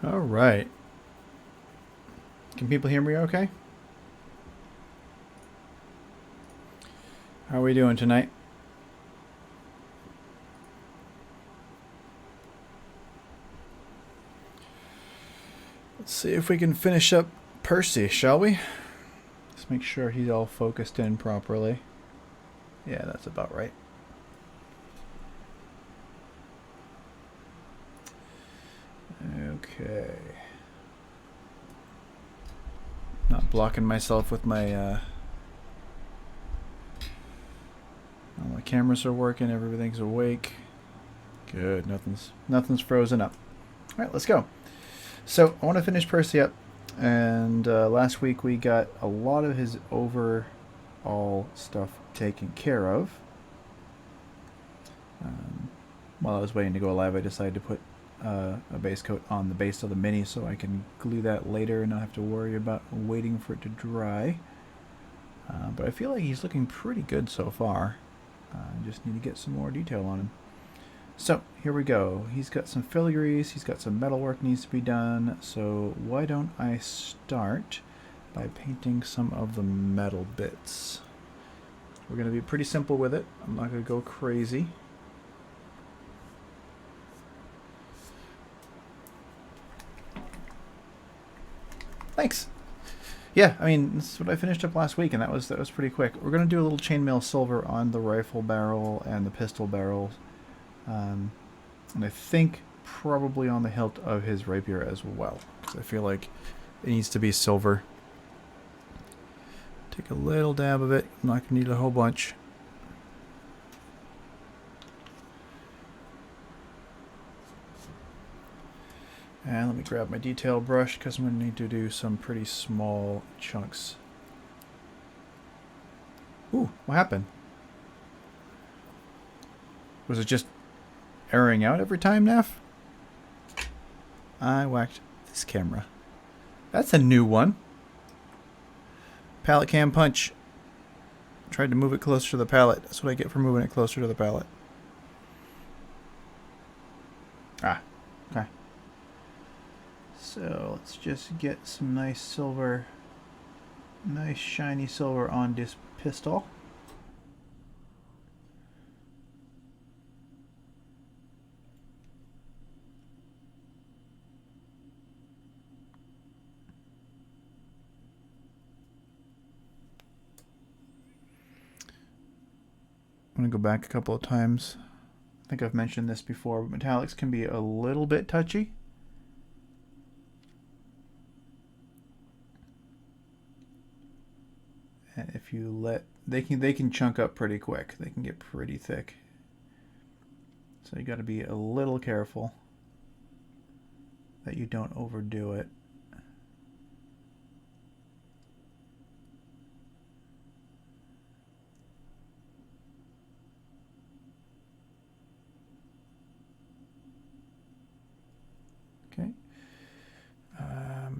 All right. Can people hear me okay? How are we doing tonight? Let's see if we can finish up Percy, shall we? Let's make sure he's all focused in properly. Yeah, that's about right. Okay. Not blocking myself with my all my cameras are working, everything's awake. Good, nothing's frozen up. All right, let's go. So I want to finish Percy up, and last week we got a lot of his overall stuff taken care of. While I was waiting to go live, I decided to put a base coat on the base of the Mini so I can glue that later and not have to worry about waiting for it to dry. But I feel like he's looking pretty good so far. I just need to get some more detail on him. So here we go. He's got some filigrees, he's got some metal work needs to be done. So why don't I start by painting some of the metal bits. We're going to be pretty simple with it. I'm not going to go crazy. Thanks. Yeah, I mean, this is what I finished up last week, and that was pretty quick. We're going to do a little chainmail silver on the rifle barrel and the pistol barrel. And I think probably on the hilt of his rapier as well, because I feel like it needs to be silver. Take a little dab of it. I'm not going to need a whole bunch. And let me grab my detail brush because I'm going to need to do some pretty small chunks. Ooh, what happened? Was it just erroring out every time, Neff? I whacked this camera. That's a new one. Pallet cam punch. Tried to move it closer to the pallet. That's what I get for moving it closer to the pallet. Ah, okay. So let's just get some nice silver, nice shiny silver on this pistol. I'm going to go back a couple of times. I think I've mentioned this before, but metallics can be a little bit touchy. And if you let, they can chunk up pretty quick. They can get pretty thick. So you got to be a little careful that you don't overdo it. Okay.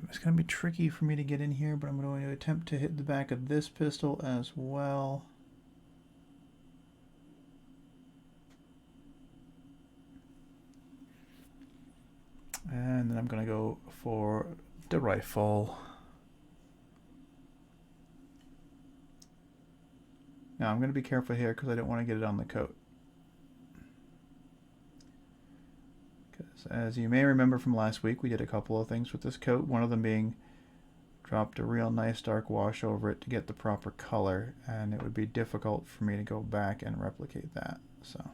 It's going to be tricky for me to get in here, but I'm going to attempt to hit the back of this pistol as well. And then I'm going to go for the rifle. Now I'm going to be careful here because I don't want to get it on the coat. As you may remember from last week, we did a couple of things with this coat. One of them being dropped a real nice dark wash over it to get the proper color, and it would be difficult for me to go back and replicate that. So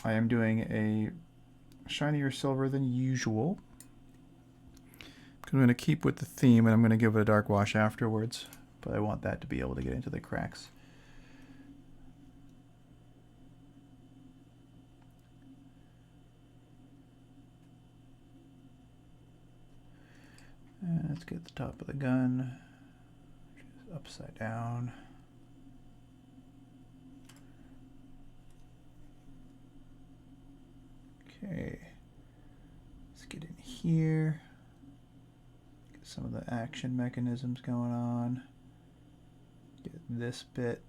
I am doing a shinier silver than usual. I'm going to keep with the theme, and I'm going to give it a dark wash afterwards, but I want that to be able to get into the cracks. And let's get the top of the gun, which is upside down. Okay, let's get in here, get some of the action mechanisms going on, get this bit,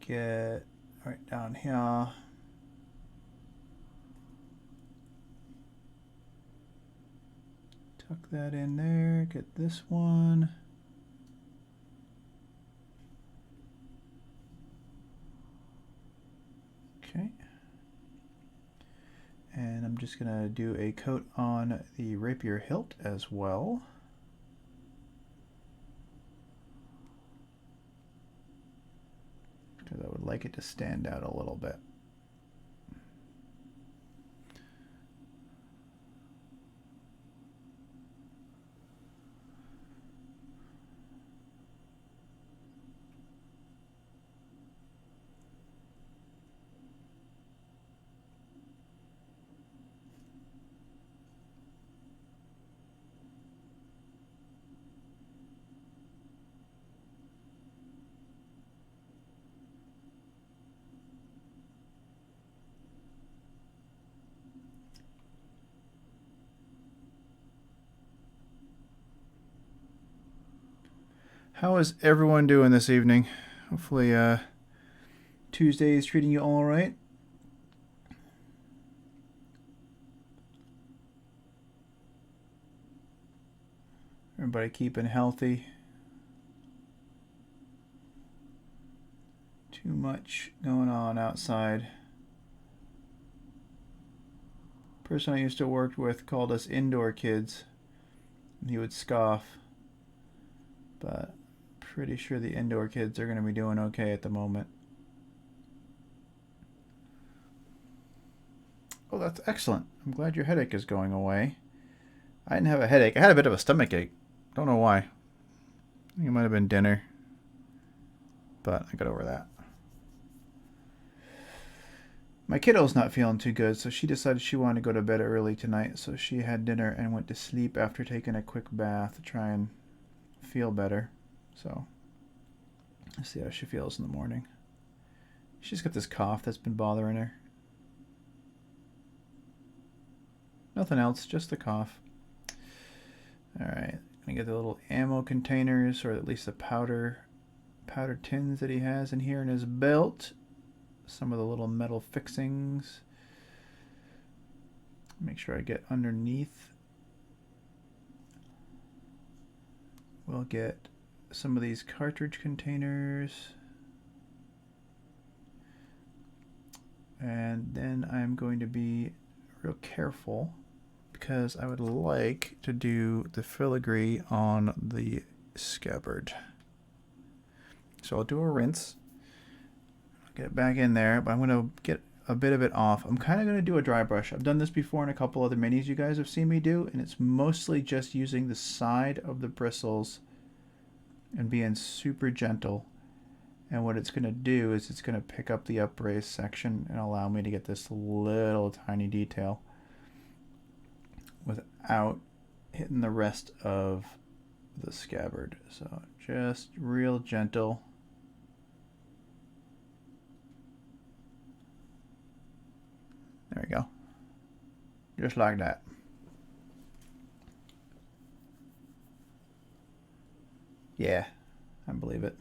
get right down here. Tuck that in there. Get this one. Okay. And I'm just going to do a coat on the rapier hilt as well. Because I would like it to stand out a little bit. How is everyone doing this evening? Hopefully Tuesday is treating you all right. Everybody keeping healthy. Too much going on outside. Person I used to work with called us indoor kids. And he would scoff. But pretty sure the indoor kids are going to be doing okay at the moment. Oh, that's excellent. I'm glad your headache is going away. I didn't have a headache. I had a bit of a stomach ache. Don't know why. I think it might have been dinner. But I got over that. My kiddo's not feeling too good, so she decided she wanted to go to bed early tonight. So she had dinner and went to sleep after taking a quick bath to try and feel better. So let's see how she feels in the morning. She's got this cough that's been bothering her. Nothing else, just the cough. Alright, gonna get the little ammo containers, or at least the powder tins that he has in here in his belt. Some of the little metal fixings. Make sure I get underneath. We'll get some of these cartridge containers. And then I'm going to be real careful because I would like to do the filigree on the scabbard. So I'll do a rinse. Get it back in there, but I'm going to get a bit of it off. I'm kind of going to do a dry brush. I've done this before in a couple other minis you guys have seen me do, and it's mostly just using the side of the bristles and being super gentle. And what it's going to do is it's going to pick up the upraised section and allow me to get this little tiny detail without hitting the rest of the scabbard. So just real gentle. There we go. Just like that. Yeah, I believe it.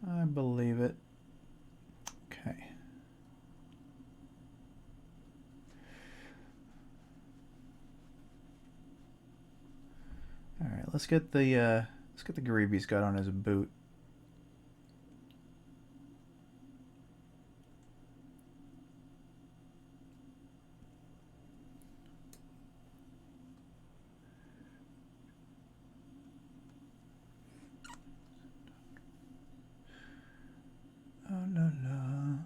I believe it. Okay. All right, let's get the greave he's got on his boot. Oh la la.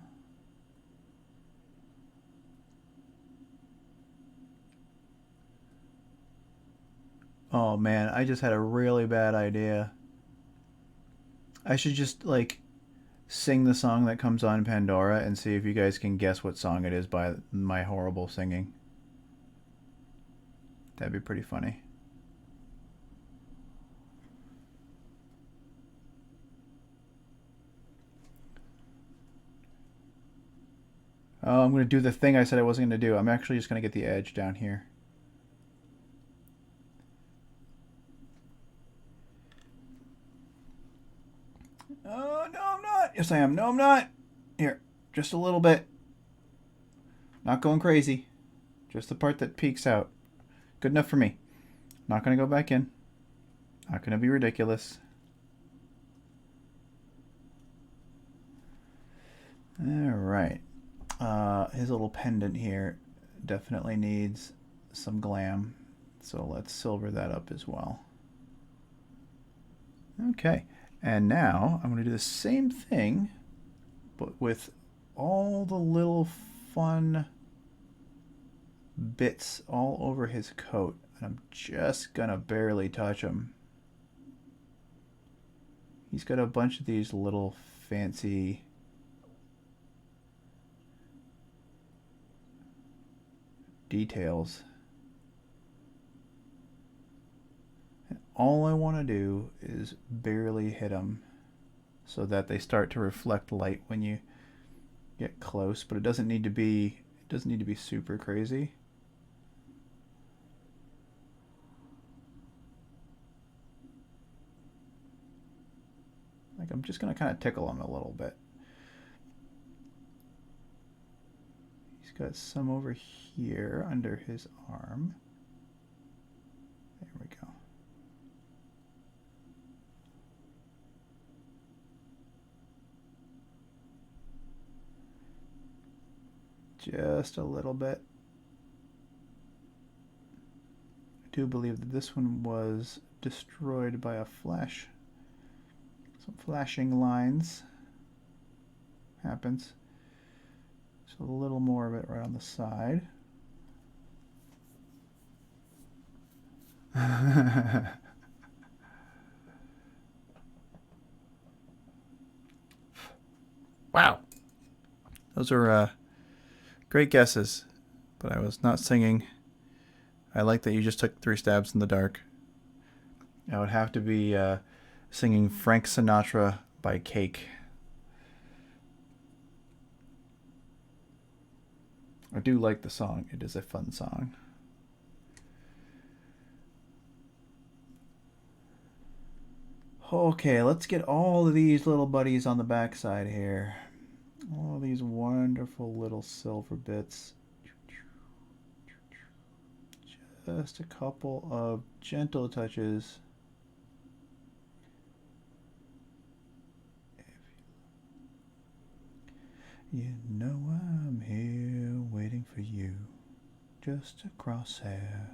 Oh man, I just had a really bad idea. I should just like sing the song that comes on Pandora and see if you guys can guess what song it is by my horrible singing. That'd be pretty funny. Oh, I'm going to do the thing I said I wasn't going to do. I'm actually just going to get the edge down here. Oh, no, I'm not. Yes, I am. No, I'm not. Here, just a little bit. Not going crazy. Just the part that peeks out. Good enough for me. Not going to go back in. Not going to be ridiculous. Alright. His little pendant here definitely needs some glam. So let's silver that up as well. Okay. And now I'm going to do the same thing, but with all the little fun bits all over his coat. And I'm just going to barely touch him. He's got a bunch of these little fancy details. And all I want to do is barely hit them so that they start to reflect light when you get close, but it doesn't need to be super crazy. Like, I'm just going to kind of tickle him a little bit. He's got some over here under his arm. There we go. Just a little bit. I do believe that this one was destroyed by a flash. Some flashing lines happens. So a little more of it right on the side. Wow. Those are great guesses, but I was not singing. I like that you just took 3 stabs in the dark. I would have to be singing Frank Sinatra by Cake. I do like the song. It is a fun song. Okay, let's get all of these little buddies on the backside here. All these wonderful little silver bits. Just a couple of gentle touches. You know I'm here waiting for you, just a crosshair.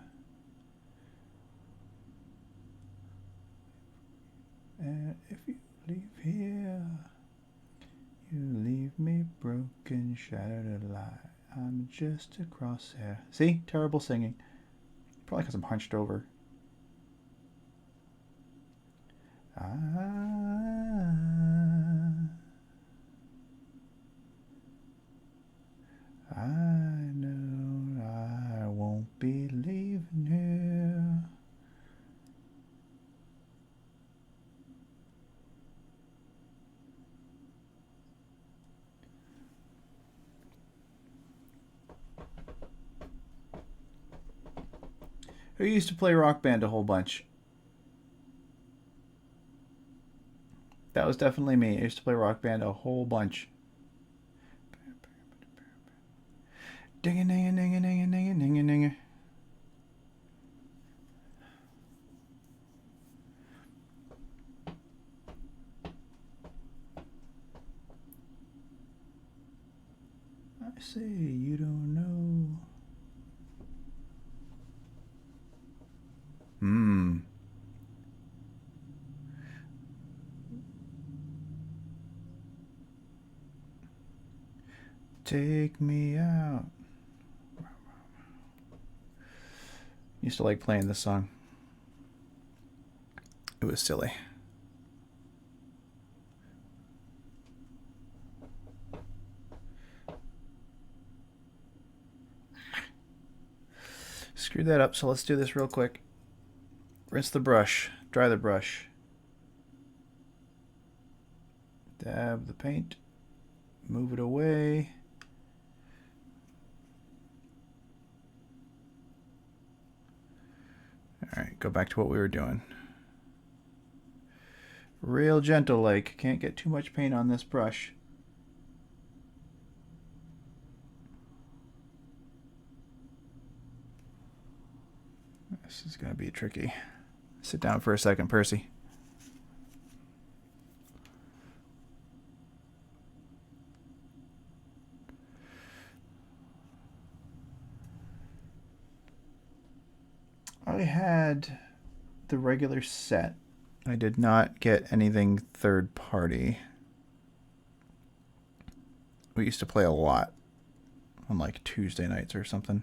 And if you leave here, you leave me broken, shattered alive. I'm just a crosshair. See? Terrible singing. Probably because I'm hunched over. I know I won't be leaving here. Who used to play Rock Band a whole bunch? That was definitely me. I used to play Rock Band a whole bunch. Ding a ding a ding a ding a ding a ding a ding a. I say you don't know. Take me out. Used to like playing this song. It was silly. Screw that up, so let's do this real quick. Rinse the brush, dry the brush. Dab the paint, move it away. Alright, go back to what we were doing. Real gentle like, can't get too much paint on this brush. This is going to be tricky. Sit down for a second, Percy. I had the regular set. I did not get anything third party. We used to play a lot on like Tuesday nights or something.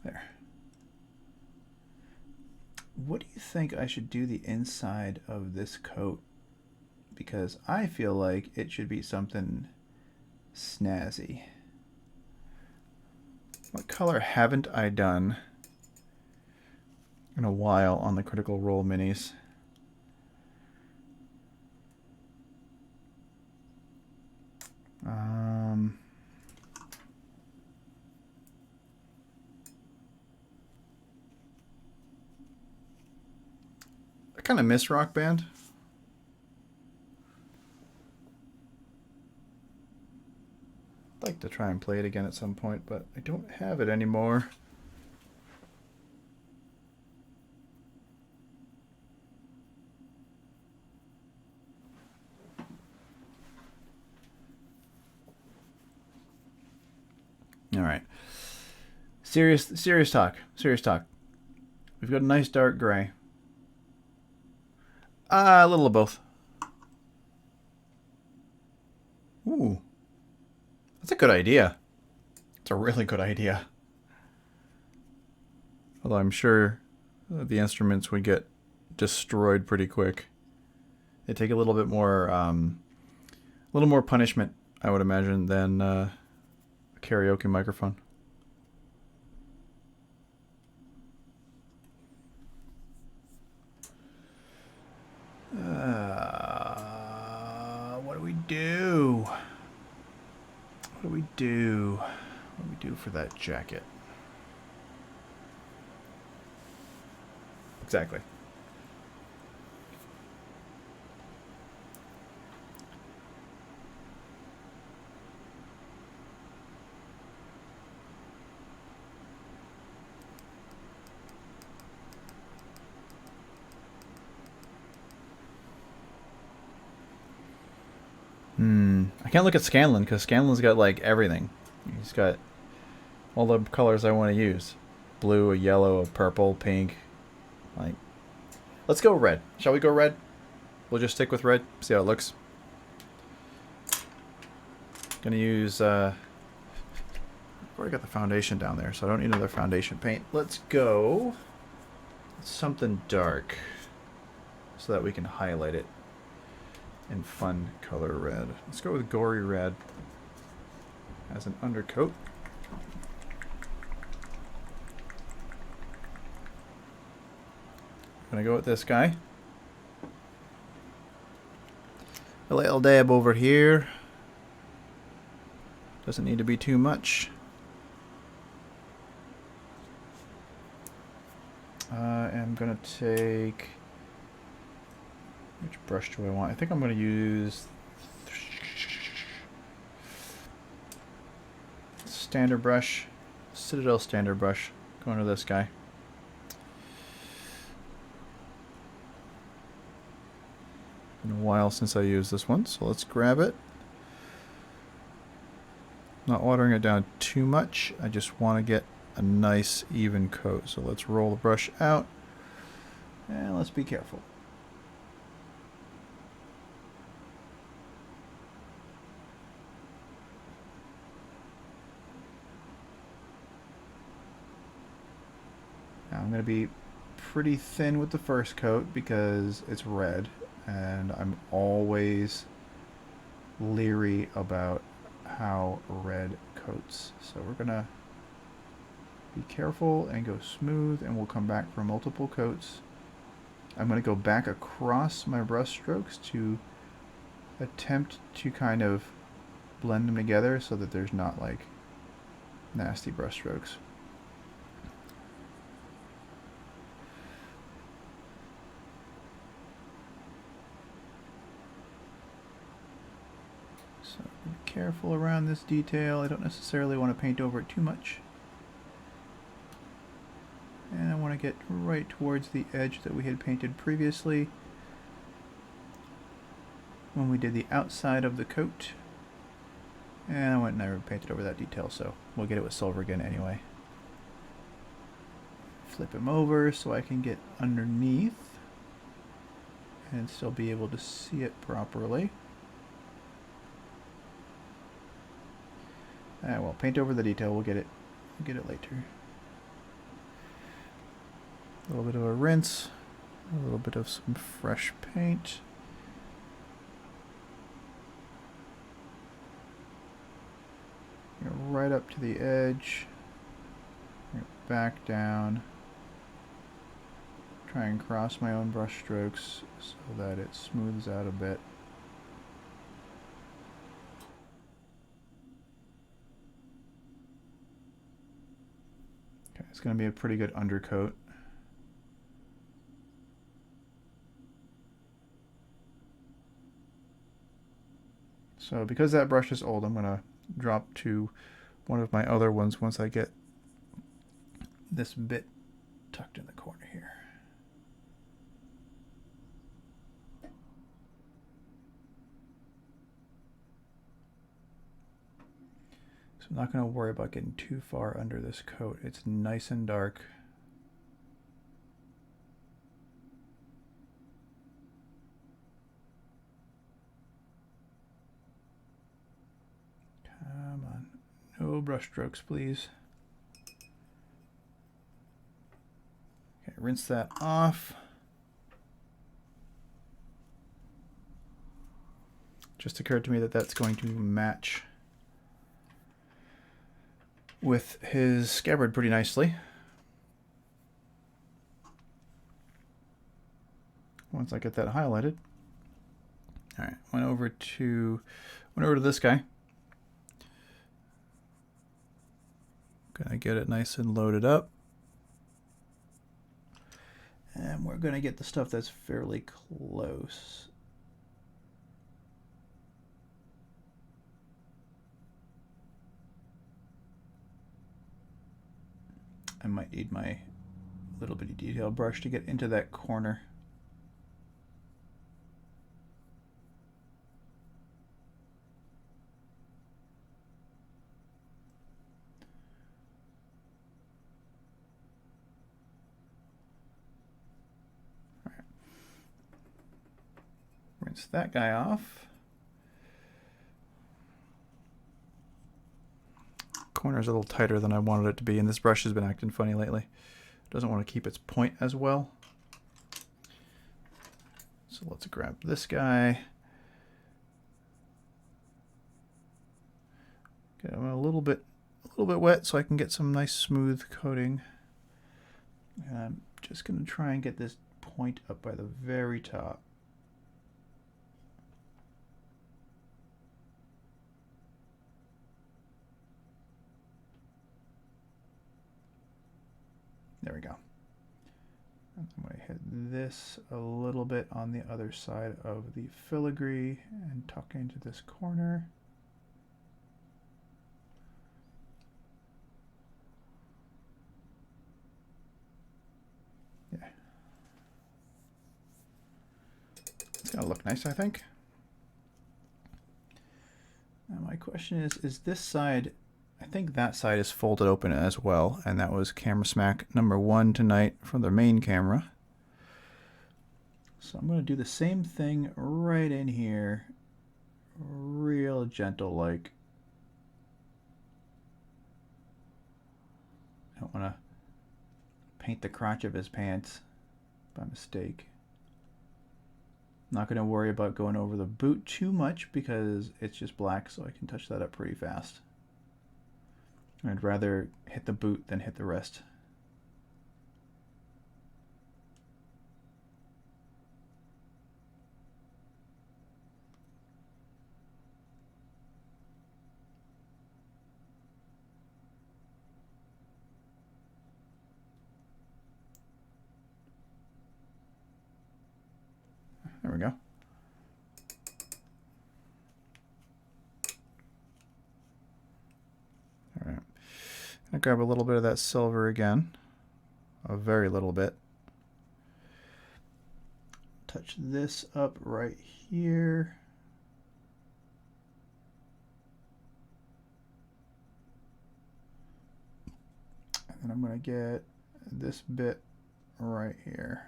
There. What do you think I should do the inside of this coat? Because I feel like it should be something snazzy. What color haven't I done in a while on the Critical Role minis? I kind of miss Rock Band. I'd like to try and play it again at some point, but I don't have it anymore. All right. Serious talk. Serious talk. We've got a nice dark gray. A little of both. Ooh. That's a good idea. It's a really good idea. Although I'm sure the instruments would get destroyed pretty quick. They take a little bit more, punishment, I would imagine, than a karaoke microphone. What do we do? What do we do? What do we do for that jacket? Exactly. I can't look at Scanlan because Scanlan's got like everything. He's got all the colors I want to use. Blue, a yellow, a purple, pink. Like, let's go red. Shall we go red? We'll just stick with red. See how it looks. Gonna use I've already got the foundation down there, so I don't need another foundation paint. Let's go something dark so that we can highlight it in fun color red. Let's go with gory red as an undercoat. Gonna go with this guy. A little dab over here. Doesn't need to be too much. I'm gonna take, which brush do I want? I think I'm gonna use standard brush, Citadel standard brush. Going to this guy. Been a while since I used this one, so let's grab it. Not watering it down too much. I just want to get a nice even coat. So let's roll the brush out and let's be careful. Now I'm going to be pretty thin with the first coat because it's red and I'm always leery about how red coats. So we're gonna be careful and go smooth, and we'll come back for multiple coats. I'm gonna go back across my brush strokes to attempt to kind of blend them together so that there's not like nasty brush strokes. careful around this detail. I don't necessarily want to paint over it too much. And I want to get right towards the edge that we had painted previously when we did the outside of the coat. And I went and I painted over that detail, so we'll get it with silver again anyway. Flip him over so I can get underneath and still be able to see it properly. Well, paint over the detail. We'll get it later. A little bit of a rinse, a little bit of some fresh paint. Right up to the edge. Back down. Try and cross my own brush strokes so that it smooths out a bit. Okay, it's going to be a pretty good undercoat. So because that brush is old, I'm going to drop to one of my other ones once I get this bit tucked in the corner here. So I'm not going to worry about getting too far under this coat. It's nice and dark. Come on. No brush strokes, please. Okay, rinse that off. Just occurred to me that that's going to match with his scabbard pretty nicely. Once I get that highlighted. All right, went over to this guy. Gonna get it nice and loaded up. And we're gonna get the stuff that's fairly close. I might need my little bitty detail brush to get into that corner. All right. Rinse that guy off. Corner's a little tighter than I wanted it to be, and this brush has been acting funny lately. Doesn't want to keep its point as well. So let's grab this guy. Get him a little bit wet so I can get some nice smooth coating. And I'm just going to try and get this point up by the very top. There we go. And I'm going to hit this a little bit on the other side of the filigree and tuck into this corner. Yeah. It's going to look nice, I think. Now my question is this side... I think that side is folded open as well, and that was camera smack number 1 tonight from the main camera. So I'm going to do the same thing right in here, real gentle like. I don't want to paint the crotch of his pants by mistake. Not going to worry about going over the boot too much because it's just black, so I can touch that up pretty fast. I'd rather hit the boot than hit the rest. There we go. I'm going to grab a little bit of that silver again. A very little bit. Touch this up right here. And then I'm going to get this bit right here.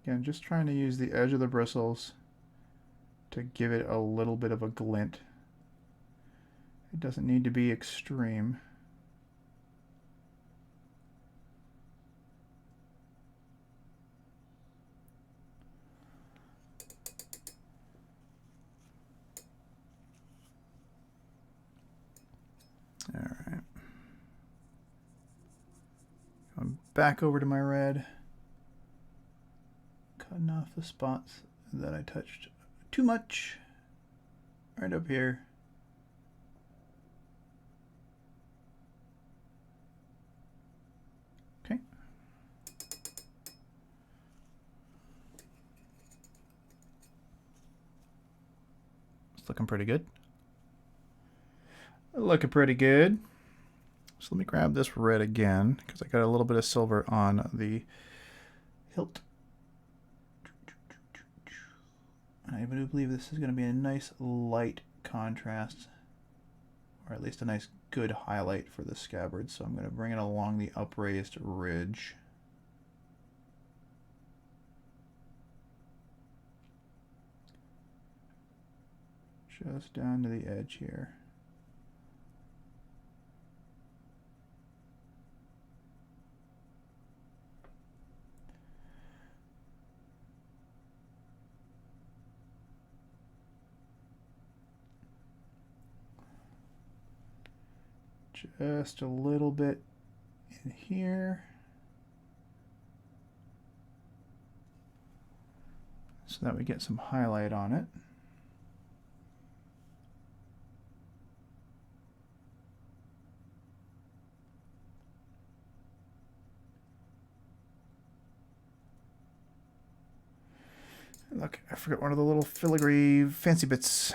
Again, just trying to use the edge of the bristles to give it a little bit of a glint. It doesn't need to be extreme. All right. Going back over to my red. Cutting off the spots that I touched too much. Right up here. Okay. It's looking pretty good. Looking pretty good. So let me grab this red again because I got a little bit of silver on the hilt. I do believe this is going to be a nice light contrast, or at least a nice good highlight for the scabbard. So I'm going to bring it along the upraised ridge. Just down to the edge here. Just a little bit in here. So that we get some highlight on it. Look, I forgot one of the little filigree fancy bits.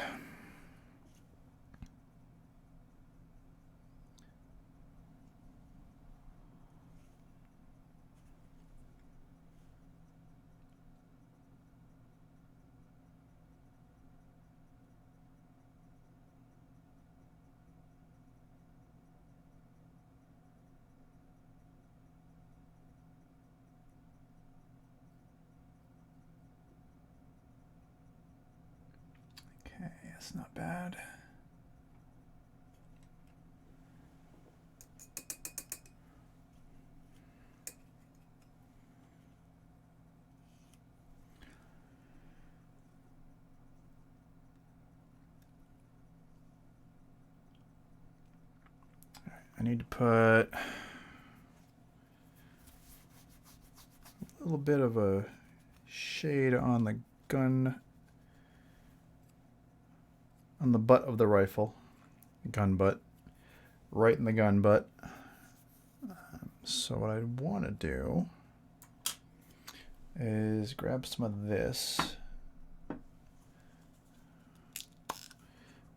That's not bad. I need to put a little bit of a shade on the gun, on the butt of the rifle, gun butt, right in the gun butt. So what I want to do is grab some of this,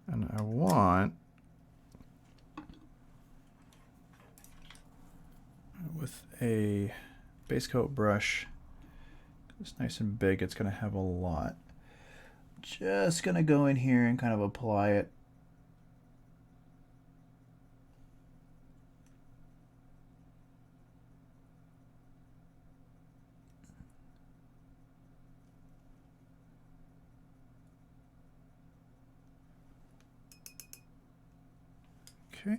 and I want, with a base coat brush, it's nice and big, it's going to have a lot. Just going to go in here and kind of apply it. Okay.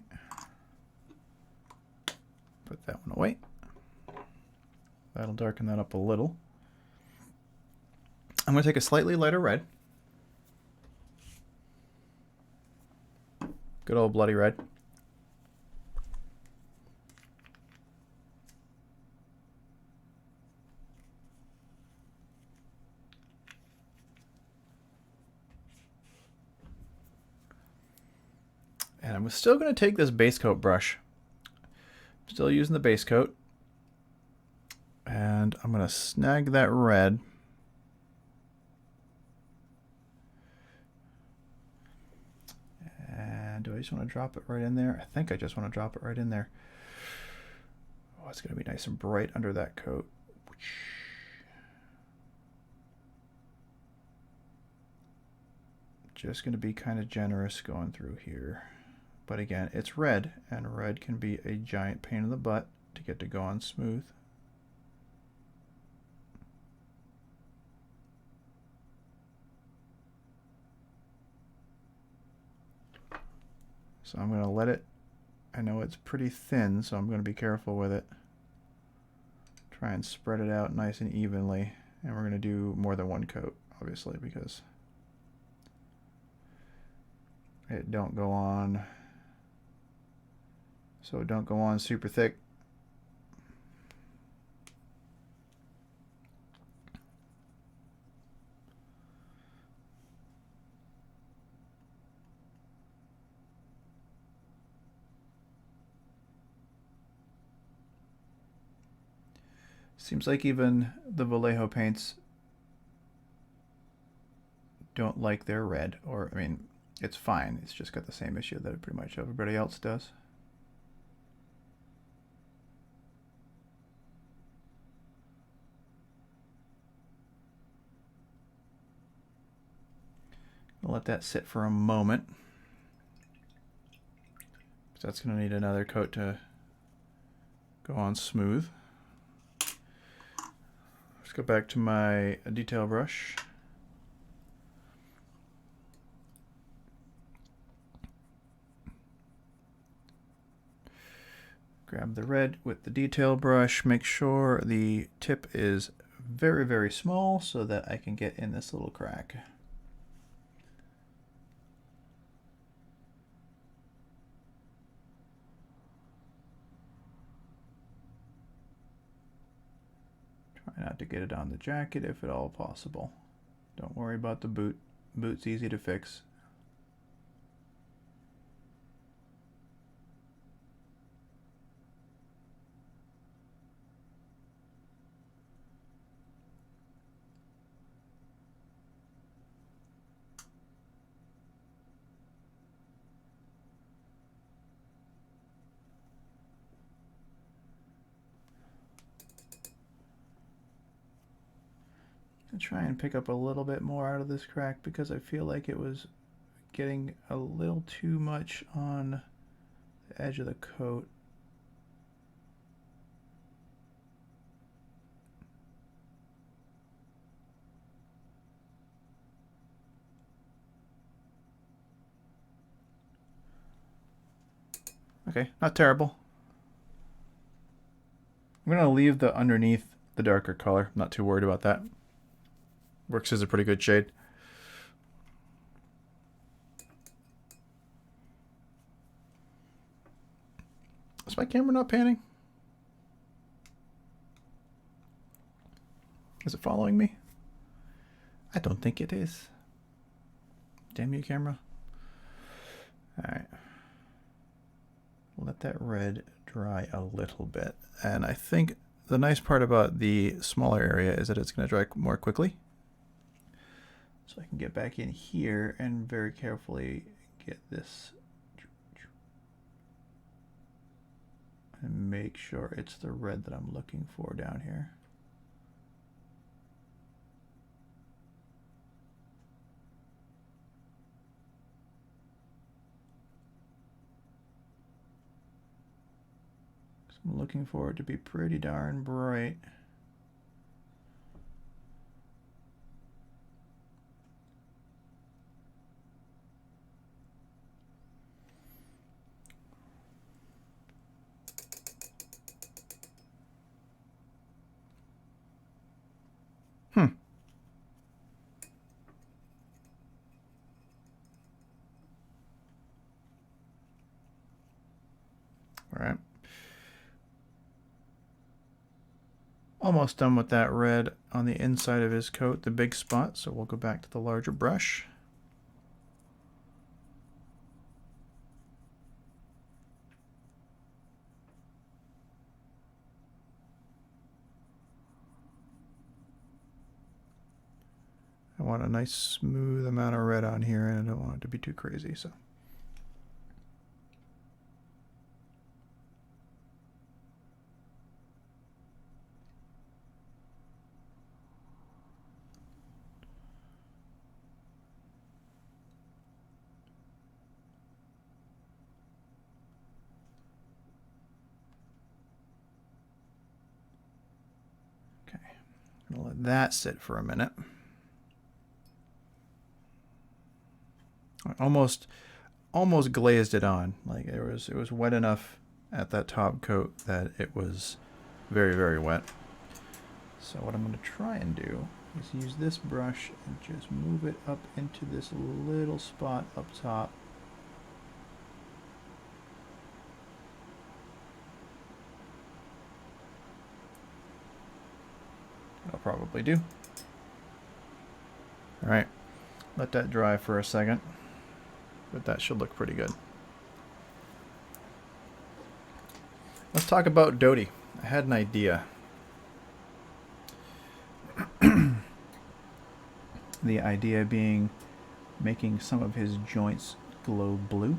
Put that one away. That'll darken that up a little. I'm going to take a slightly lighter red. Good old bloody red. And I'm still going to take this base coat brush. Still using the base coat. And And I'm going to snag that red. And do I just want to drop it right in there? I think I just want to drop it right in there. Oh, it's going to be nice and bright under that coat. Just going to be kind of generous going through here. But again, it's red, and red can be a giant pain in the butt to get to go on smooth. So I'm going to let it, I know it's pretty thin, so I'm going to be careful with it. Try and spread it out nice and evenly. And we're going to do more than one coat, obviously, because it don't go on. So don't go on super thick. Seems like even the Vallejo paints don't like their red, or I mean, it's fine. It's just got the same issue that pretty much everybody else does. I'll let that sit for a moment. That's going to need another coat to go on smooth. Let's go back to my detail brush. Grab the red with the detail brush. Make sure the tip is very, very small so that I can get in this little crack. Try not to get it on the jacket if at all possible. Don't worry about the boot. Boot's easy to fix. Try and pick up a little bit more out of this crack because I feel like it was getting a little too much on the edge of the coat. Okay, not terrible. I'm going to leave the underneath the darker color. I'm not too worried about that. Works as a pretty good shade. Is my camera not panning? Is it following me? I don't think it is. Damn you, camera. Alright. Let that red dry a little bit. And I think the nice part about the smaller area is that it's going to dry more quickly. So I can get back in here and very carefully get this and make sure it's the red that I'm looking for down here. So I'm looking for it to be pretty darn bright. All right. Almost done with that red on the inside of his coat, the big spot, so we'll go back to the larger brush. I want a nice smooth amount of red on here, and I don't want it to be too crazy, so. Okay, I'm gonna let that sit for a minute. I almost glazed it on. Like it was wet enough at that top coat that it was very, very wet. So what I'm going to try and do is use this brush and just move it up into this little spot up top. That'll probably do. All right, let that dry for a second, but that should look pretty good. Let's talk about Doty. I had an idea. The idea being making some of his joints glow blue.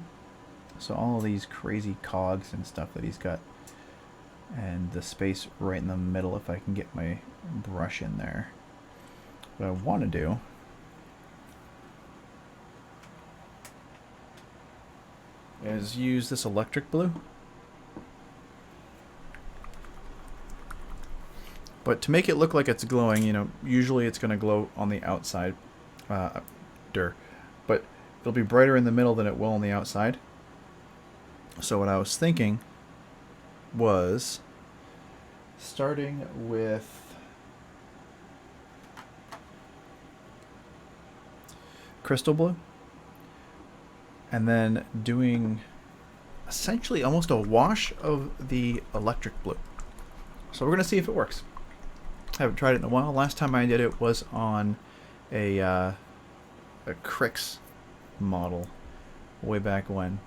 So all of these crazy cogs and stuff that he's got, and the space right in the middle, if I can get my brush in there. What I want to do is use this electric blue. But to make it look like it's glowing, you know, usually it's going to glow on the outside, but it'll be brighter in the middle than it will on the outside. So what I was thinking was starting with crystal blue and then doing essentially almost a wash of the electric blue. So we're going to see if it works. I haven't tried it in a while. Last time I did it was on a Crix model way back when.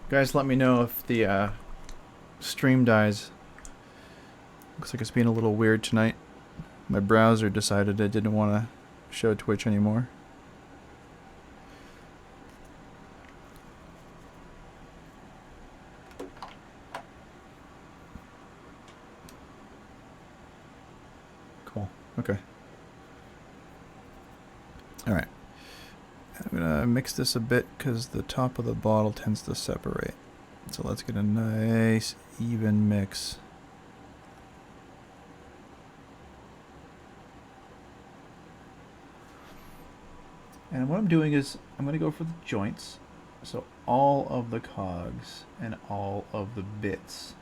Guys, let me know if the stream dies. Looks like it's being a little weird tonight. My browser decided it didn't want to show Twitch anymore. Okay. Alright. I'm going to mix this a bit because the top of the bottle tends to separate. So let's get a nice even mix. And what I'm doing is I'm going to go for the joints. So all of the cogs and all of the bits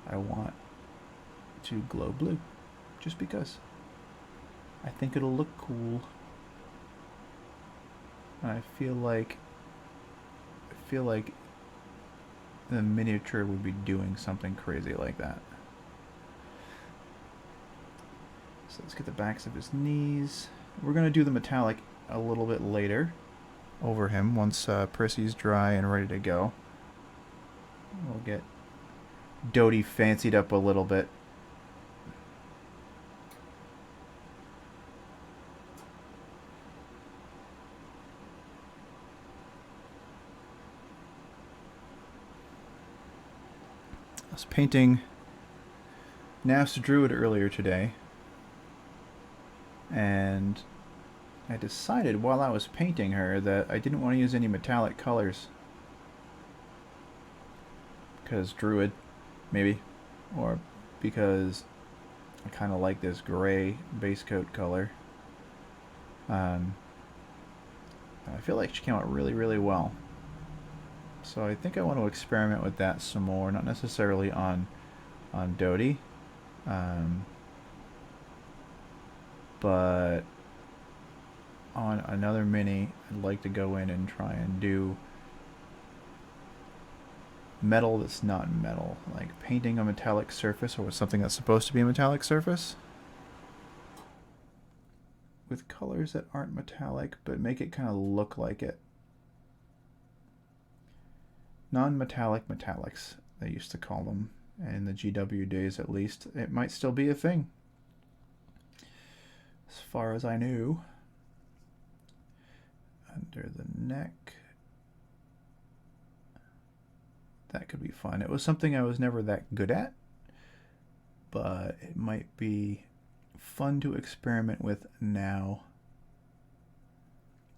I want to glow blue. Just because I think it'll look cool. I feel like the miniature would be doing something crazy like that. So let's get the backs of his knees. We're gonna do the metallic a little bit later over him once Percy's dry and ready to go. We'll get Doty fancied up a little bit. I was painting Nast Druid earlier today, and I decided while I was painting her that I didn't want to use any metallic colors. Because Druid, maybe. Or because I kind of like this gray base coat color. I feel like she came out really, really well. So I think I want to experiment with that some more, not necessarily on Doty, but on another mini, I'd like to go in and try and do metal that's not metal, like painting a metallic surface or something that's supposed to be a metallic surface with colors that aren't metallic but make it kind of look like it. Non-metallic metallics. they used to call them in the GW days at least. It might still be a thing. As far as I knew. Under the neck. That could be fun. It was something I was never that good at, but it might be fun to experiment with now.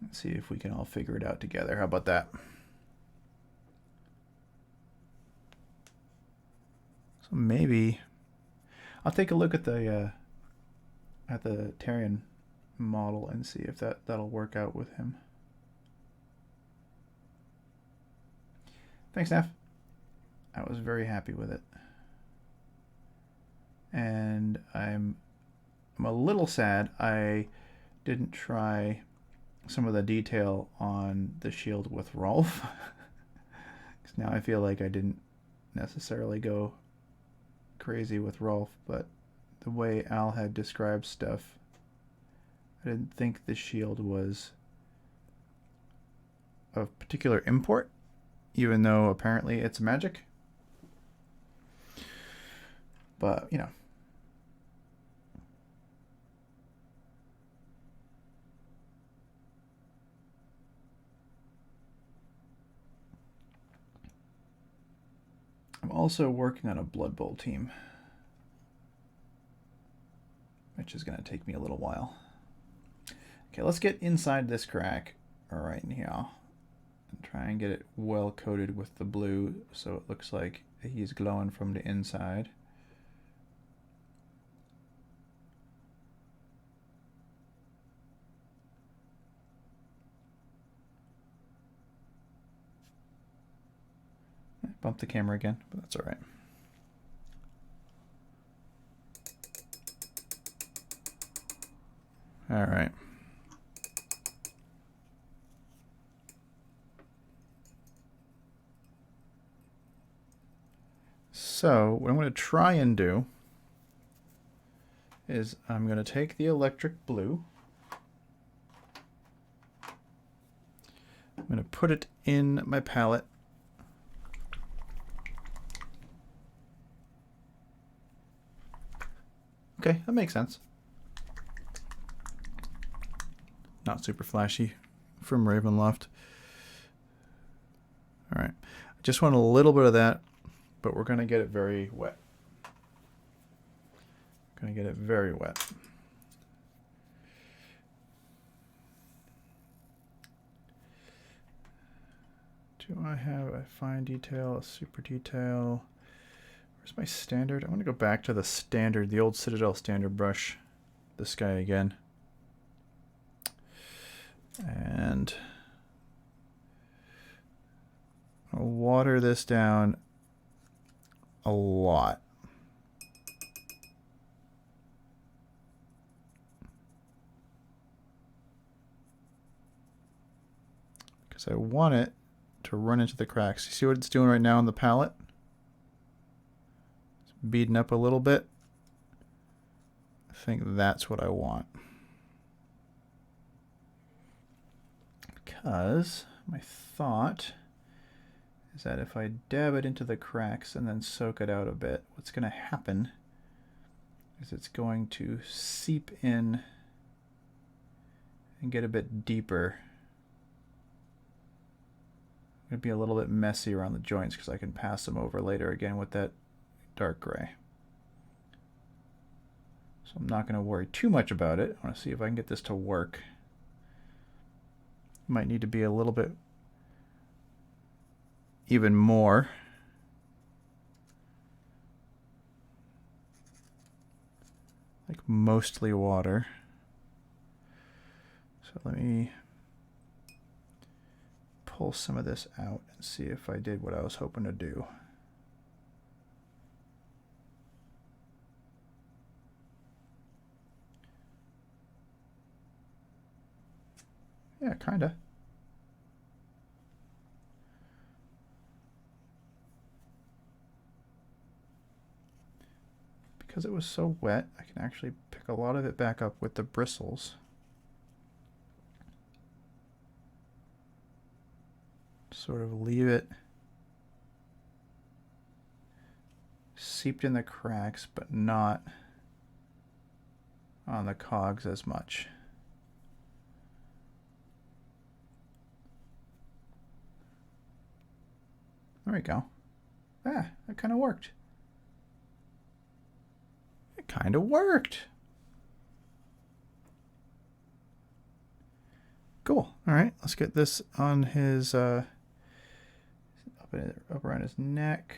Let's see if we can all figure it out together. How about that? So maybe I'll take a look at the Tarian model and see if that'll work out with him. Thanks, Neff. I was very happy with it. And I'm a little sad I didn't try some of the detail on the shield with Rolf. Because now I feel like I didn't necessarily go crazy with Rolf, but the way Al had described stuff, I didn't think the shield was of particular import, even though apparently it's magic. But, you know. I'm also working on a Blood Bowl team, which is going to take me a little while. Okay, let's get inside this crack right now and try and get it well coated with the blue so it looks like he's glowing from the inside. Bump the camera again, but that's all right. All right. So what I'm going to try and do is I'm going to take the electric blue. I'm going to put it in my palette. Okay, that makes sense. Not super flashy from Ravenloft. All right, I just want a little bit of that, but we're going to get it very wet. Going to get it very wet. Do I have a fine detail, a super detail? Where's my standard? I want to go back to the standard, the old Citadel standard brush. This guy again. And I'll water this down a lot. Because I want it to run into the cracks. You see what it's doing right now on the palette? It's beating up a little bit. I think that's what I want. Because my thought is that if I dab it into the cracks and then soak it out a bit, what's going to happen is it's going to seep in and get a bit deeper. It'll be a little bit messy around the joints because I can pass them over later again with that dark gray. So I'm not going to worry too much about it. I want to see if I can get this to work. Might need to be a little bit even more. Like mostly water. So let me pull some of this out and see if I did what I was hoping to do. Yeah, kinda. Because it was so wet, I can actually pick a lot of it back up with the bristles. Sort of leave it seeped in the cracks, but not on the cogs as much. There we go. Ah, that kind of worked. It kind of worked. Cool. All right, let's get this on his up around his neck.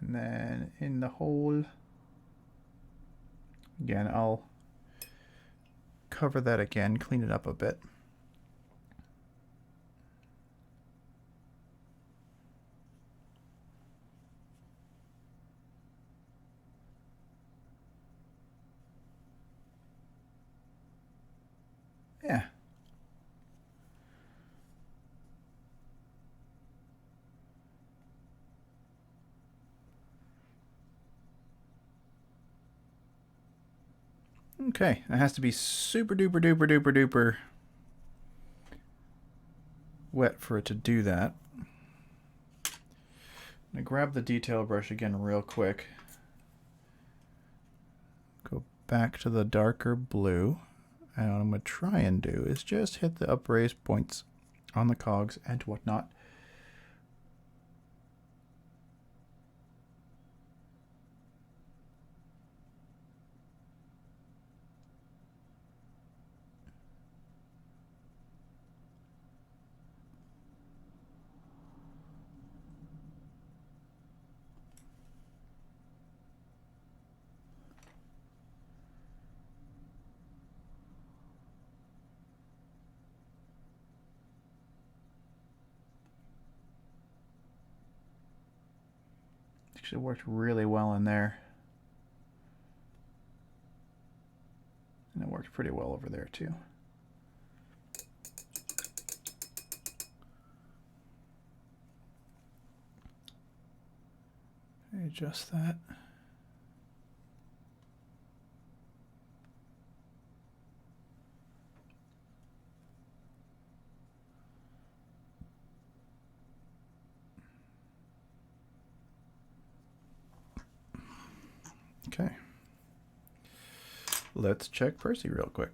And then in the hole. Again, I'll cover that again, clean it up a bit. Yeah. Okay, it has to be super duper duper duper duper wet for it to do that. I'm gonna grab the detail brush again real quick. Go back to the darker blue. And what I'm going to try and do is just hit the upraised points on the cogs and whatnot. Actually worked really well in there. And it worked pretty well over there too. Adjust that. Okay. Let's check Percy real quick.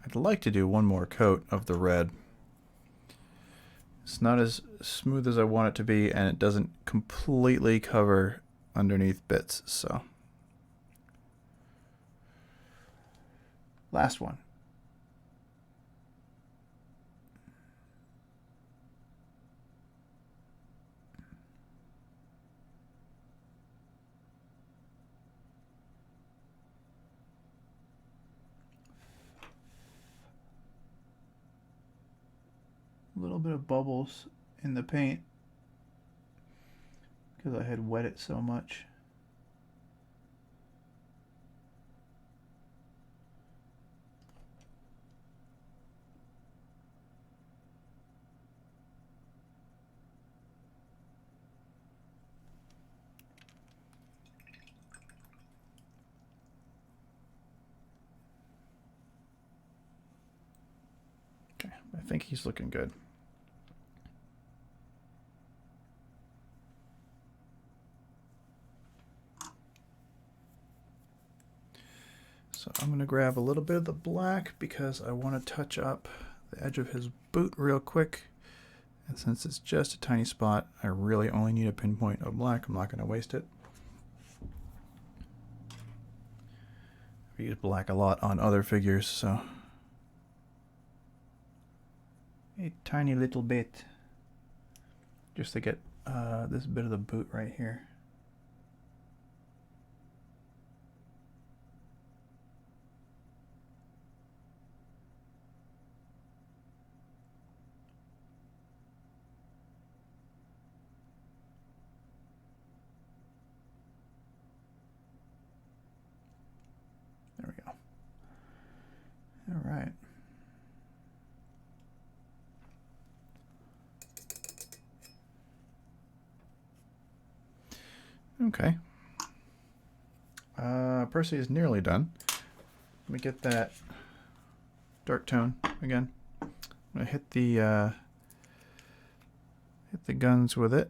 I'd like to do one more coat of the red. It's not as smooth as I want it to be, and it doesn't completely cover underneath bits, so. Last one. A little bit of bubbles in the paint because I had wet it so much. Okay, I think he's looking good. So I'm going to grab a little bit of the black because I want to touch up the edge of his boot real quick. And since it's just a tiny spot, I really only need a pinpoint of black. I'm not going to waste it. I use black a lot on other figures, so a tiny little bit just to get this bit of the boot right here. There we go. All right. Okay. Percy is nearly done. let me get that dark tone again. I'm gonna hit the guns with it.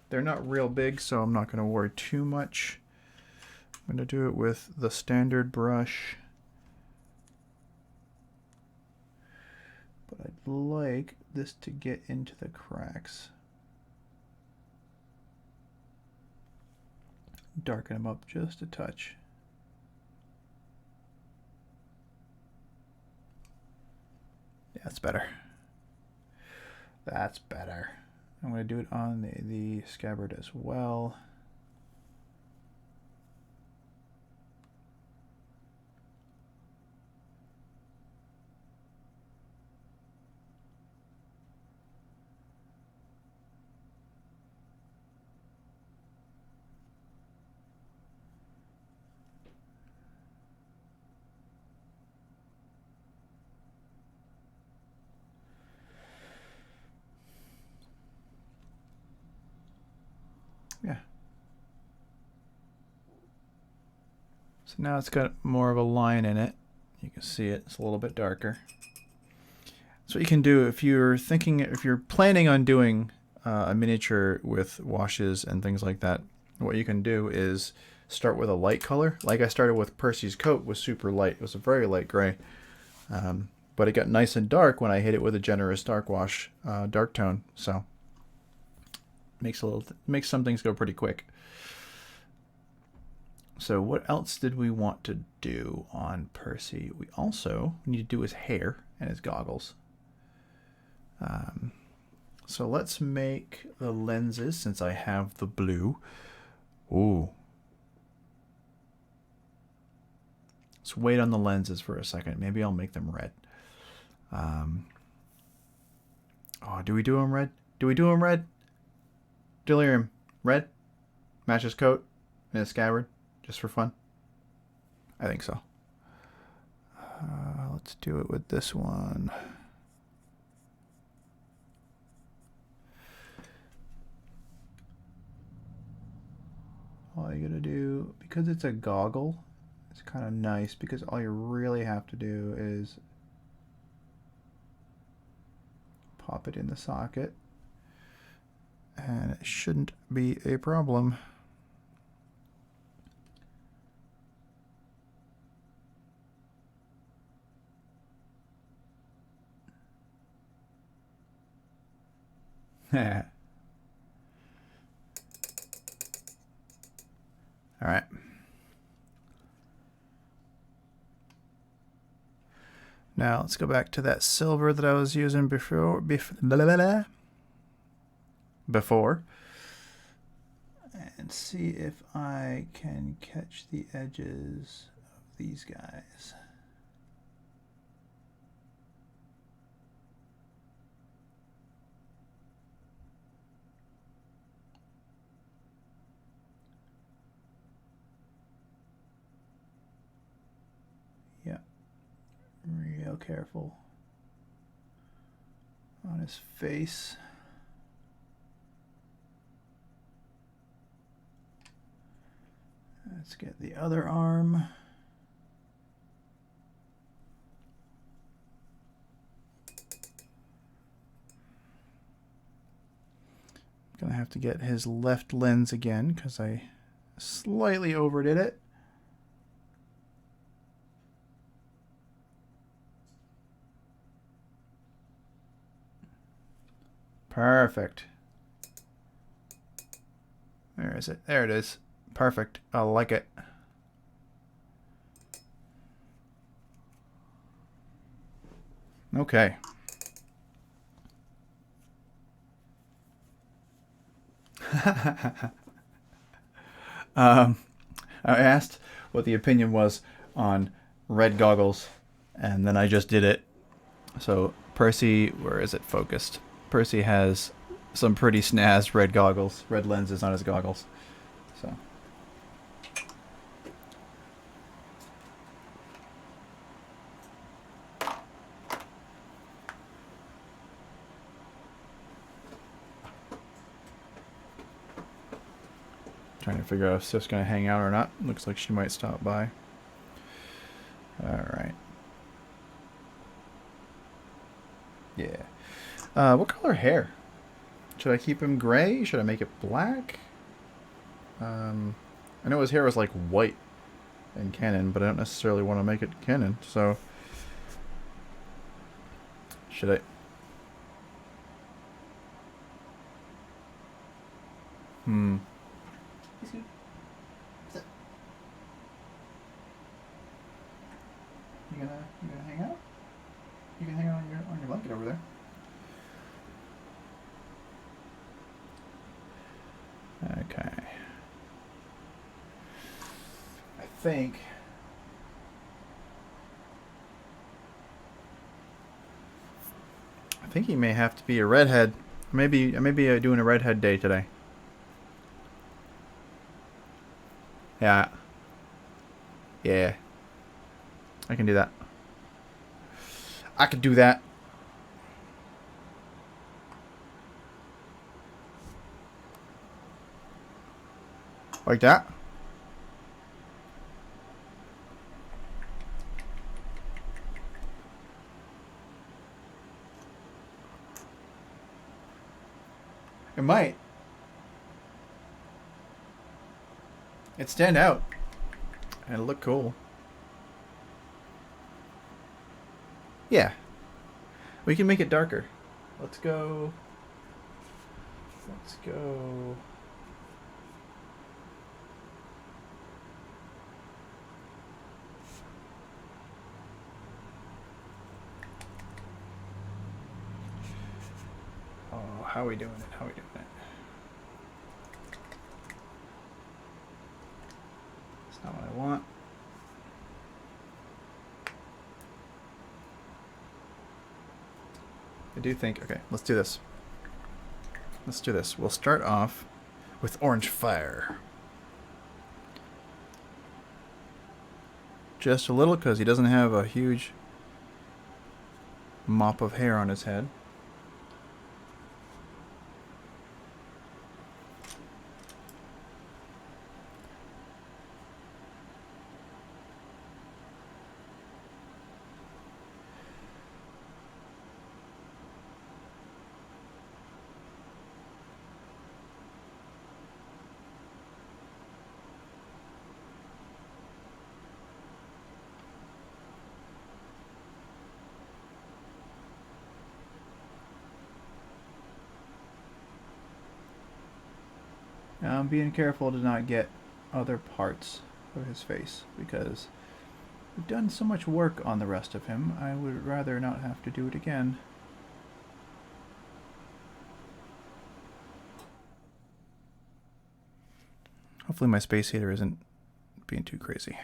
They're not real big, so I'm not gonna worry too much. I'm gonna do it with the standard brush. But I'd like this to get into the cracks. Darken them up just a touch. Yeah, that's better. That's better. I'm going to do it on the scabbard as well. Yeah. So now it's got more of a line in it. You can see it. It's a little bit darker. So what you can do if you're planning on doing a miniature with washes and things like that, what you can do is start with a light color. Like I started with Percy's coat, was super light. It was a very light gray. But it got nice and dark when I hit it with a generous dark wash, dark tone. So makes some things go pretty quick. So what else did we want to do on Percy? We also need to do his hair and his goggles. So let's make the lenses, since I have the blue. Ooh. Let's wait on the lenses for a second. Maybe I'll make them red. Oh, do we do them red? Do we do them red? Delirium, red? Match his coat and his scabbard, just for fun? I think so. Let's do it with this one. All you gotta do, because it's a goggle, it's kind of nice because all you really have to do is pop it in the socket and it shouldn't be a problem. All right. Now let's go back to that silver that I was using before, and see if I can catch the edges of these guys. Yeah, real careful on his face. Let's get the other arm. Gonna have to get his left lens again because I slightly overdid it. Perfect. Where is it? There it is. Perfect. I like it. Okay. I asked what the opinion was on red goggles, and then I just did it. So Percy, where is it focused? Percy has some pretty snazzy red goggles, red lenses on his goggles. So. Trying to figure out if Sif's going to hang out or not. Looks like she might stop by. Alright. Yeah. What color hair? Should I keep him gray? Should I make it black? I know his hair was like white in canon, but I don't necessarily want to make it canon, so... Should I... You gonna hang out? You can hang out on your blanket over there. Okay. I think he may have to be a redhead. Maybe doing a redhead day today. Yeah. Yeah. I can do that. I could do that. Like that? It might. It'd stand out. And it'd look cool. Yeah. We can make it darker. Let's go. Oh, how are we doing it? That's not what I want. I do think, okay, let's do this. We'll start off with orange fire. Just a little, because he doesn't have a huge mop of hair on his head. Now I'm being careful to not get other parts of his face, because we've done so much work on the rest of him, I would rather not have to do it again. Hopefully my space heater isn't being too crazy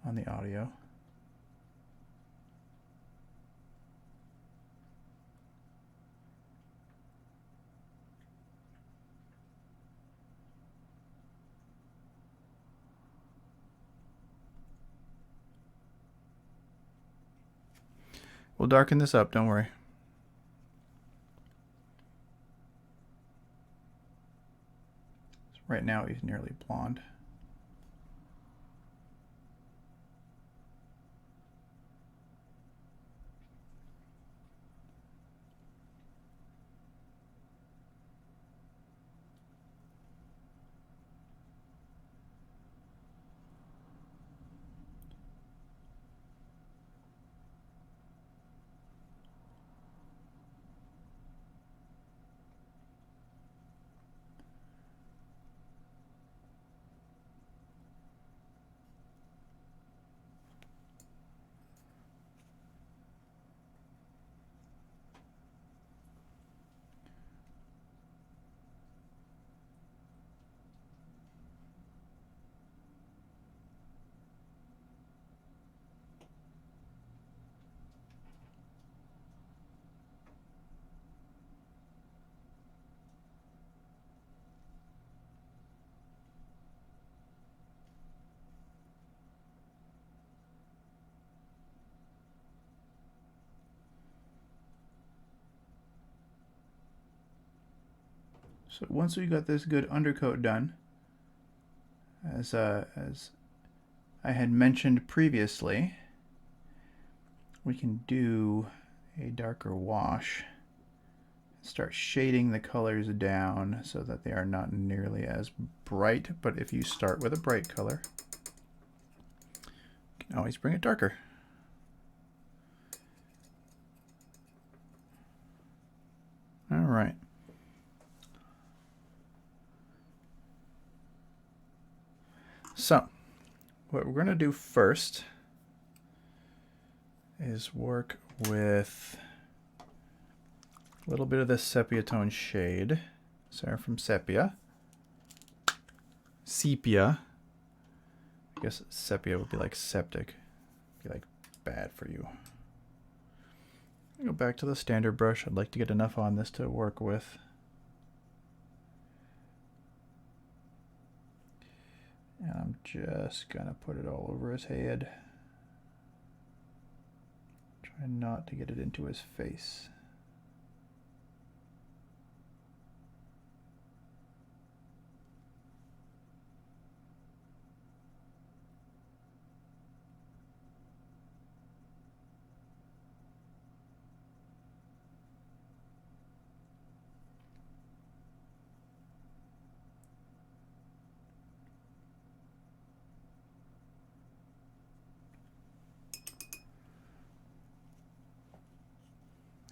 on the audio. We'll darken this up, don't worry. Right now he's nearly blonde. So once we got this good undercoat done, as I had mentioned previously, we can do a darker wash. Start shading the colors down so that they are not nearly as bright, but if you start with a bright color, you can always bring it darker. All right. So, what we're going to do first is work with a little bit of this sepia tone shade. Sorry, from sepia. Sepia. I guess sepia would be like septic. Be like bad for you. Go back to the standard brush. I'd like to get enough on this to work with. And I'm just gonna put it all over his head. Try not to get it into his face.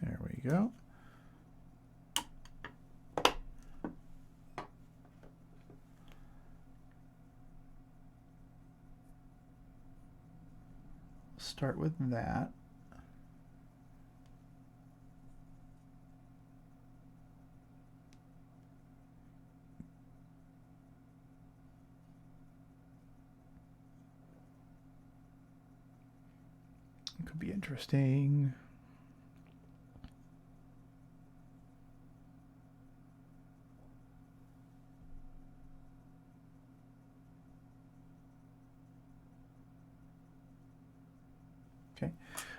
There we go. Start with that. It could be interesting. Okay,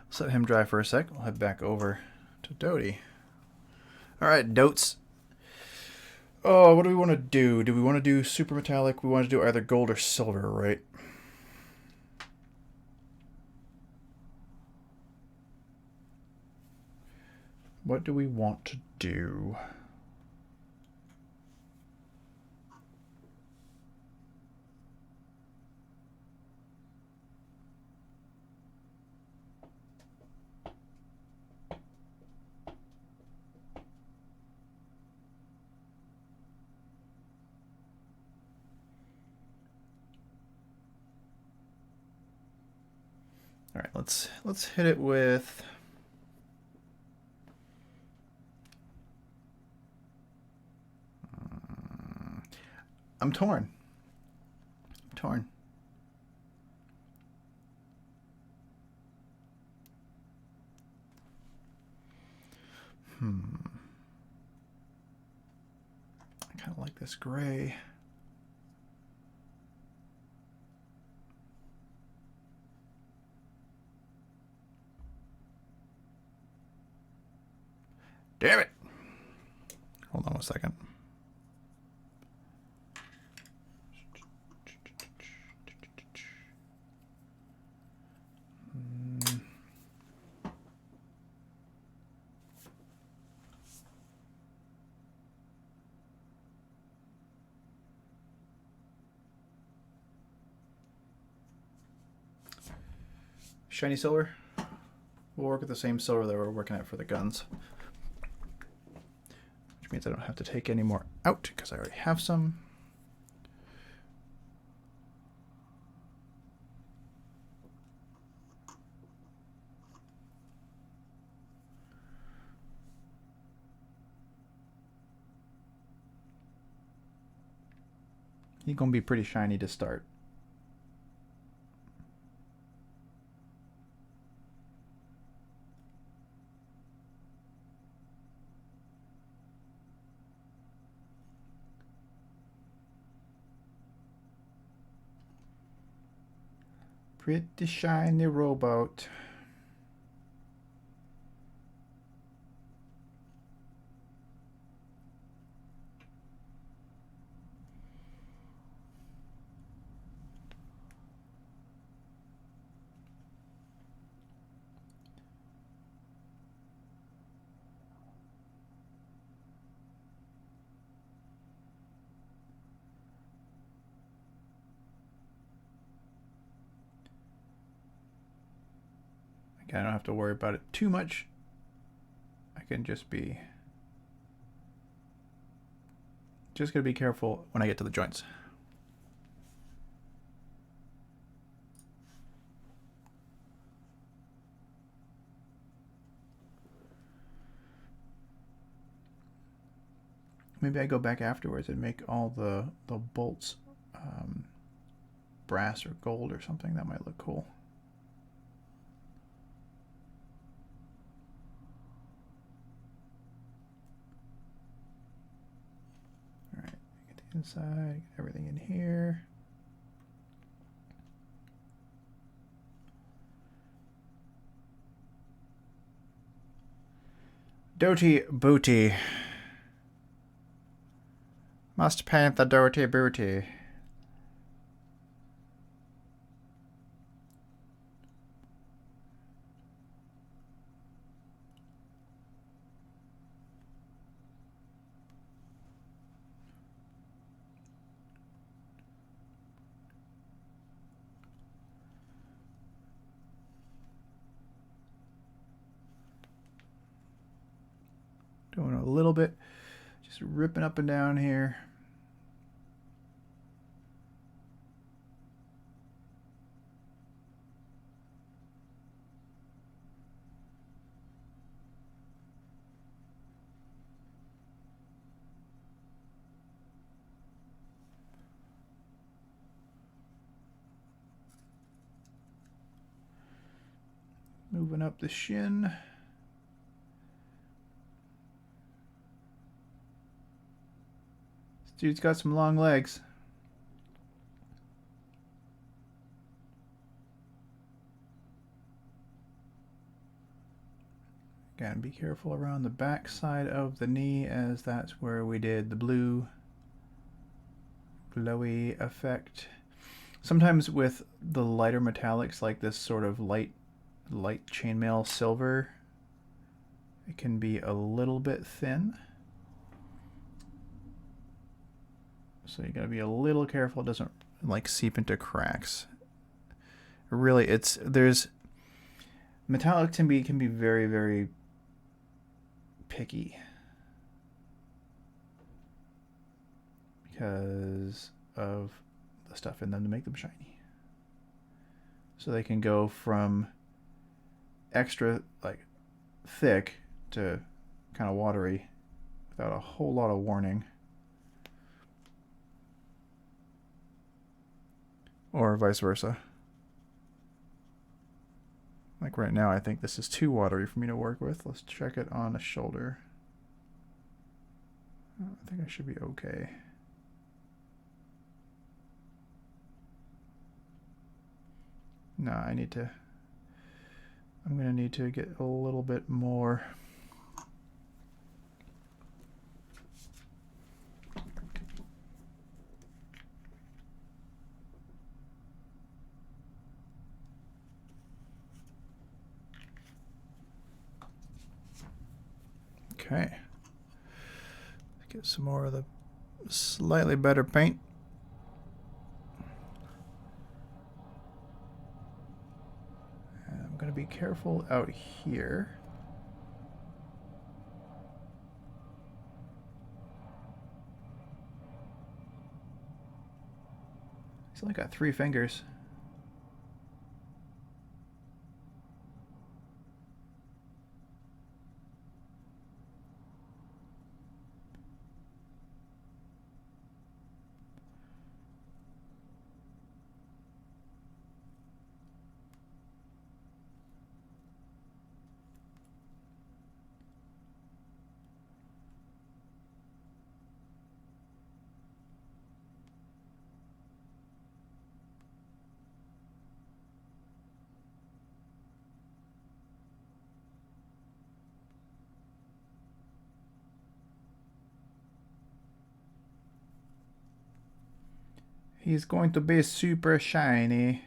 let's let him dry for a sec. We'll head back over to Doty. All right, Dotes. Oh, what do we want to do? Do we want to do super metallic? We want to do either gold or silver, right? What do we want to do? All right, let's hit it with I'm torn. I'm torn. I kind of like this gray. Damn it. Hold on a second. Shiny silver. We'll work with the same silver that we're working at for the guns. Which means I don't have to take any more out because I already have some. He's gonna be pretty shiny to start. Pretty shiny rowboat. I don't have to worry about it too much. I can just be... Just gotta be careful when I get to the joints. Maybe I go back afterwards and make all the bolts brass or gold or something. That might look cool. All right, get the inside, get everything in here. Doty booty. Must paint the dirty booty. Doing a little bit, just ripping up and down here. Moving up the shin. This dude's got some long legs. Again, be careful around the back side of the knee, as that's where we did the glowy effect. Sometimes with the lighter metallics, like this sort of light chainmail silver, it can be a little bit thin. So you gotta be a little careful it doesn't like seep into cracks. Really, there's metallic can be very, very picky because of the stuff in them to make them shiny. So they can go from extra like thick to kind of watery without a whole lot of warning. Or vice versa. Like right now, I think this is too watery for me to work with. Let's check it on a shoulder. I think I should be okay. No, I'm gonna need to get a little bit more. Okay. Let's get some more of the slightly better paint. And I'm going to be careful out here. He's only got 3 fingers. He's going to be super shiny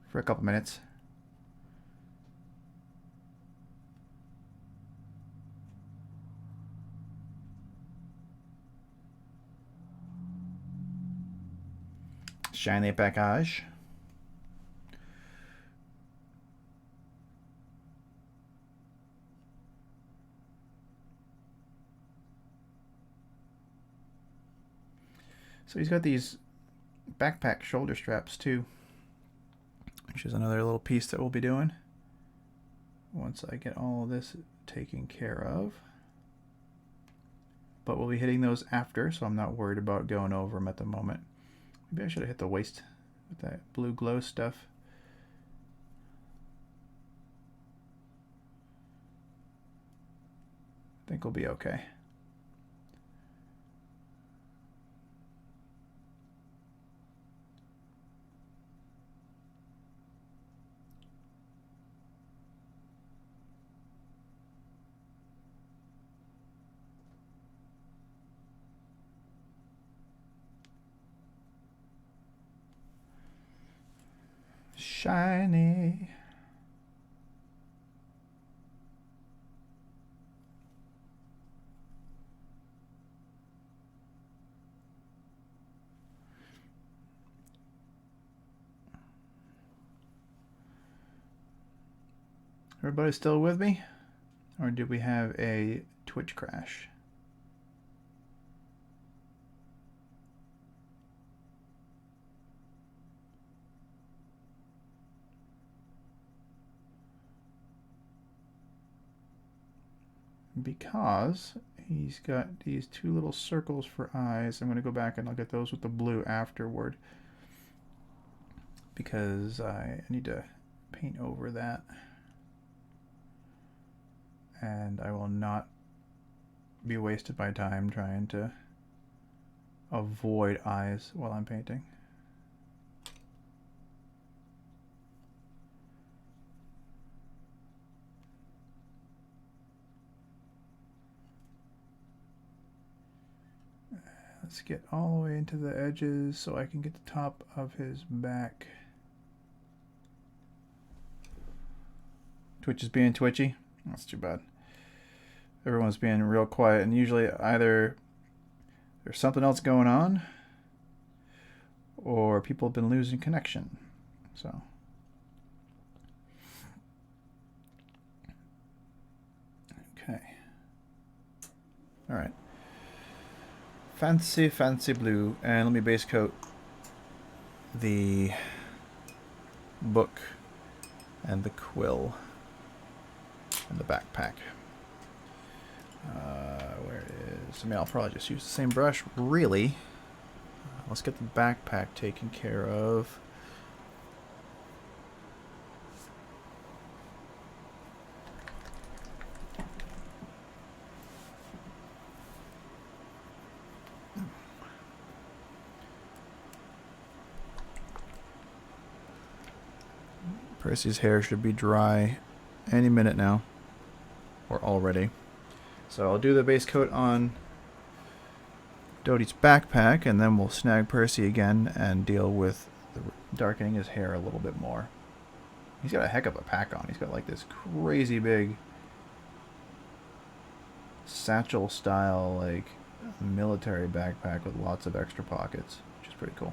for a couple minutes. Shiny package. So he's got these backpack shoulder straps too, which is another little piece that we'll be doing once I get all of this taken care of. But we'll be hitting those after, so I'm not worried about going over them at the moment. Maybe I should have hit the waist with that blue glow stuff. I think we'll be okay. Shiny. Everybody still with me? Or did we have a Twitch crash? Because he's got these two little circles for eyes. I'm going to go back and I'll get those with the blue afterward. Because I need to paint over that. And I will not be wasted my time trying to avoid eyes while I'm painting. Let's get all the way into the edges so I can get the top of his back. Twitch is being twitchy. That's too bad. Everyone's being real quiet, and usually either there's something else going on or people have been losing connection. So okay. All right. Fancy, fancy blue. And let me base coat the book and the quill and the backpack. Where is... I mean, I'll probably just use the same brush, really. Let's get the backpack taken care of. Percy's hair should be dry any minute now, or already. So I'll do the base coat on Doty's backpack, and then we'll snag Percy again and deal with darkening his hair a little bit more. He's got a heck of a pack on. He's got like this crazy big satchel style, like military backpack with lots of extra pockets, which is pretty cool.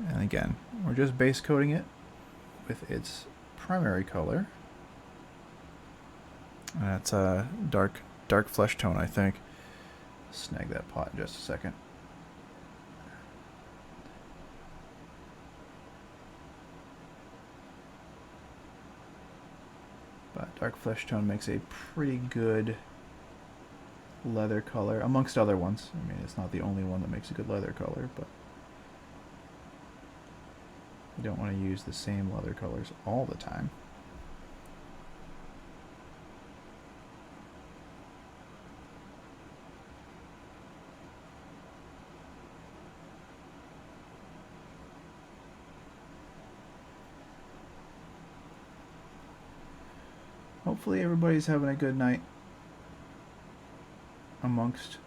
And again, we're just base coating it with its primary color. That's a dark flesh tone, I think. Snag that pot in just a second. But dark flesh tone makes a pretty good leather color, amongst other ones. I mean, it's not the only one that makes a good leather color, but you don't want to use the same leather colors all the time. Hopefully everybody's having a good night amongst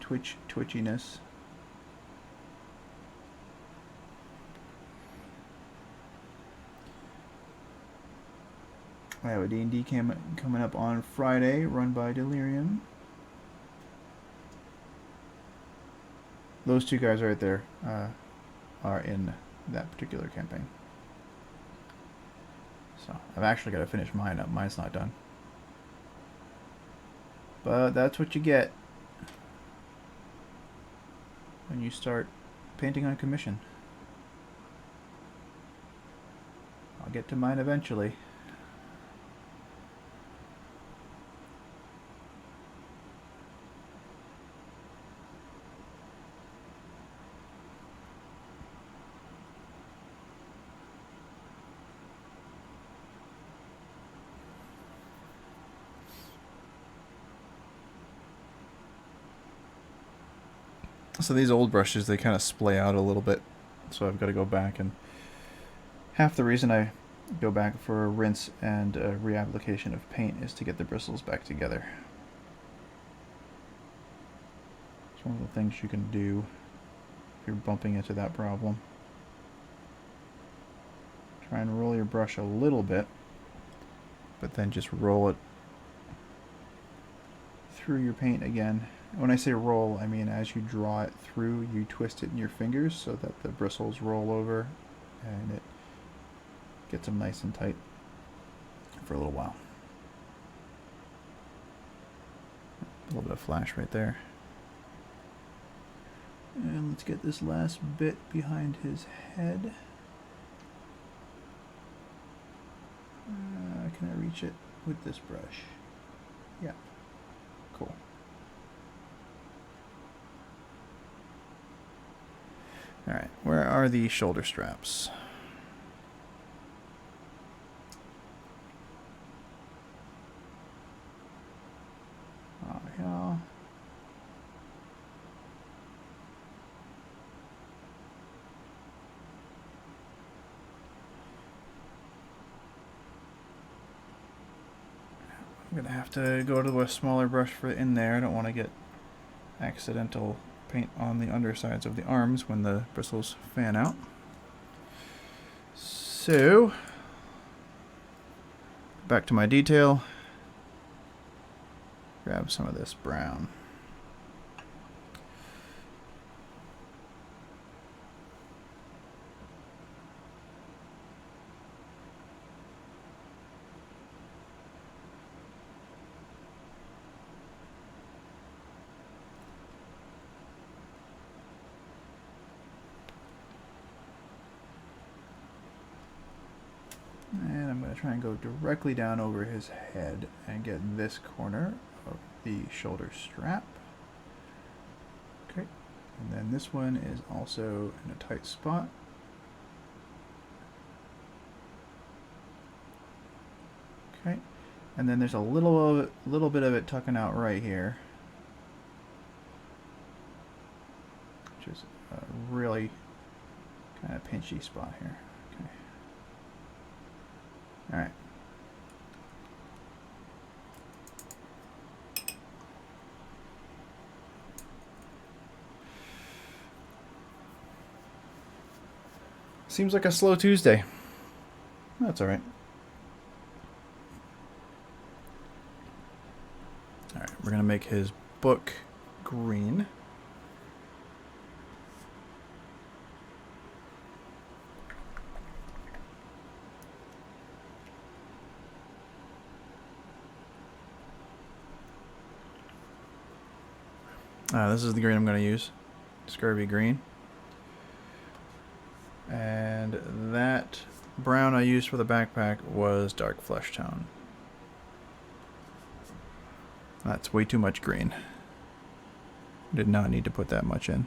twitchiness. I have a D&D coming up on Friday, run by Delirium. Those two guys right there are in that particular campaign. So I've actually got to finish mine up. Mine's not done. But that's what you get when you start painting on commission. I'll get to mine eventually. So these old brushes, they kind of splay out a little bit. So I've got to go back, and half the reason I go back for a rinse and a reapplication of paint is to get the bristles back together. It's one of the things you can do if you're bumping into that problem. Try and roll your brush a little bit, but then just roll it through your paint again. When I say roll, I mean as you draw it through, you twist it in your fingers so that the bristles roll over and it gets them nice and tight for a little while. A little bit of flash right there. And let's get this last bit behind his head. Can I reach it with this brush? Yeah. Cool. Alright, where are the shoulder straps? Oh, yeah. I'm gonna have to go to a smaller brush for in there. I don't want to get accidental paint on the undersides of the arms when the bristles fan out. So, back to my detail. Grab some of this brown. And I'm going to try and go directly down over his head and get this corner of the shoulder strap. Okay, and then this one is also in a tight spot. Okay, and then there's a little bit of it tucking out right here, which is a really kind of pinchy spot here. Okay. All right. Seems like a slow Tuesday. That's all right. All right, we're gonna make his book green. This is the green I'm going to use, Scurvy green. And that brown I used for the backpack was dark flesh tone. That's way too much green. Did not need to put that much in.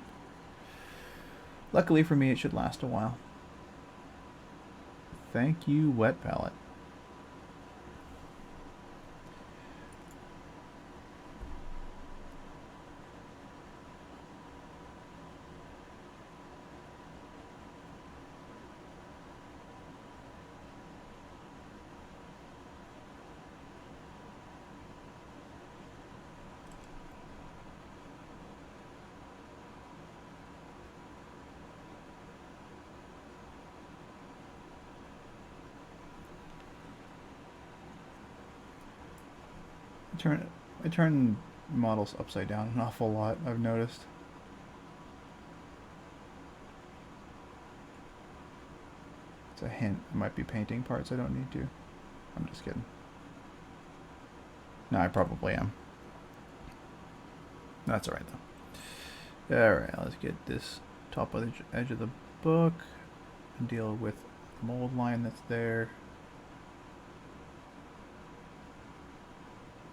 Luckily for me, it should last a while. Thank you, wet palette. I turn models upside down an awful lot, I've noticed. It's a hint. I might be painting parts I don't need to. I'm just kidding. No, I probably am. That's alright though. Alright, let's get this top of the edge of the book and deal with the mold line that's there.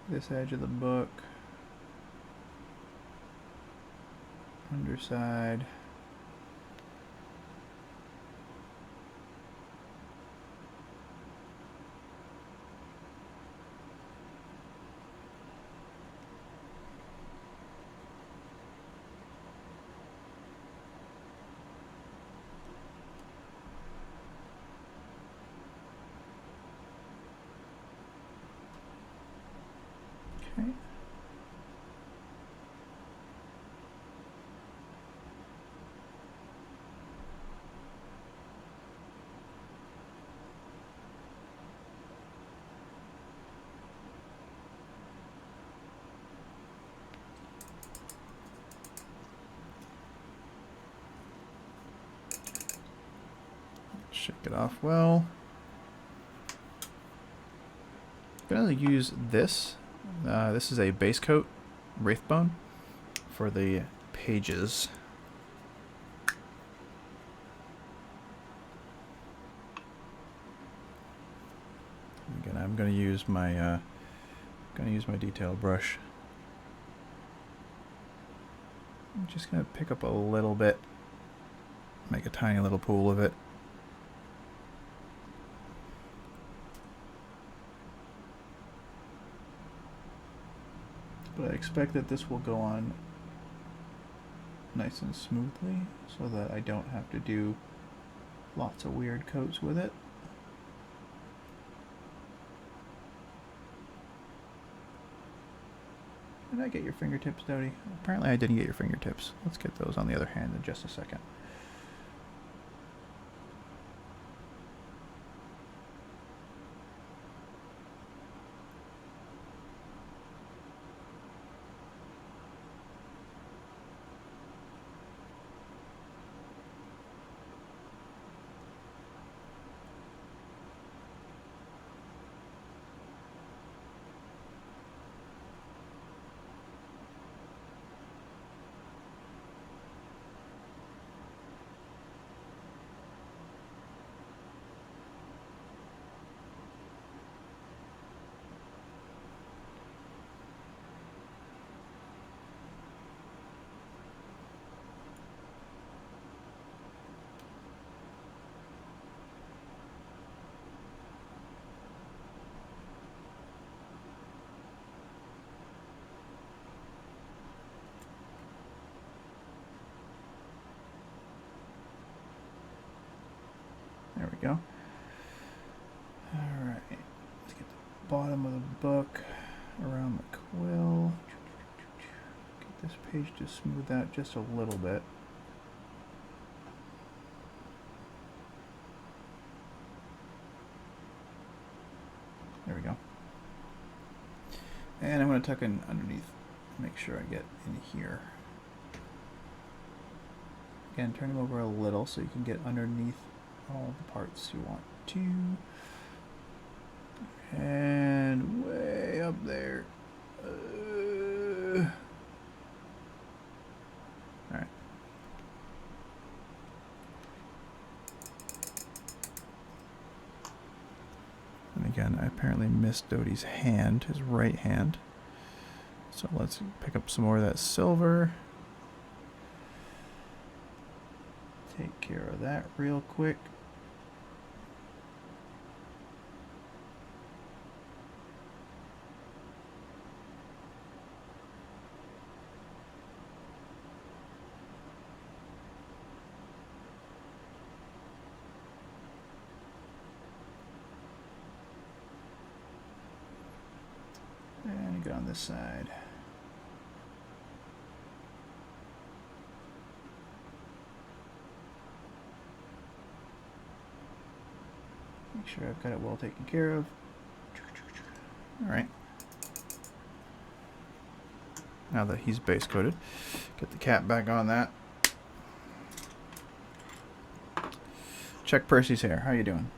This edge of the book. Underside. Okay. Shake it off well. I'm going to use this. This is a base coat Wraithbone for the pages. Again, I'm going to use my detail brush. I'm just going to pick up a little bit, make a tiny little pool of it. But I expect that this will go on nice and smoothly so that I don't have to do lots of weird coats with it. Did I get your fingertips, Doty? Apparently I didn't get your fingertips. Let's get those on the other hand in just a second. There we go. Alright, let's get the bottom of the book around the quill. Get this page to smooth out just a little bit. There we go. And I'm going to tuck in underneath, make sure I get in here. Again, turn them over a little so you can get underneath all the parts you want to. And way up there. Alright. And again, I apparently missed Doty's hand, his right hand. So let's pick up some more of that silver. Take care of that real quick. And go on this side. Make sure I've got it well taken care of. Alright. Now that he's base coated, get the cap back on that. Check Percy's hair. How you doing?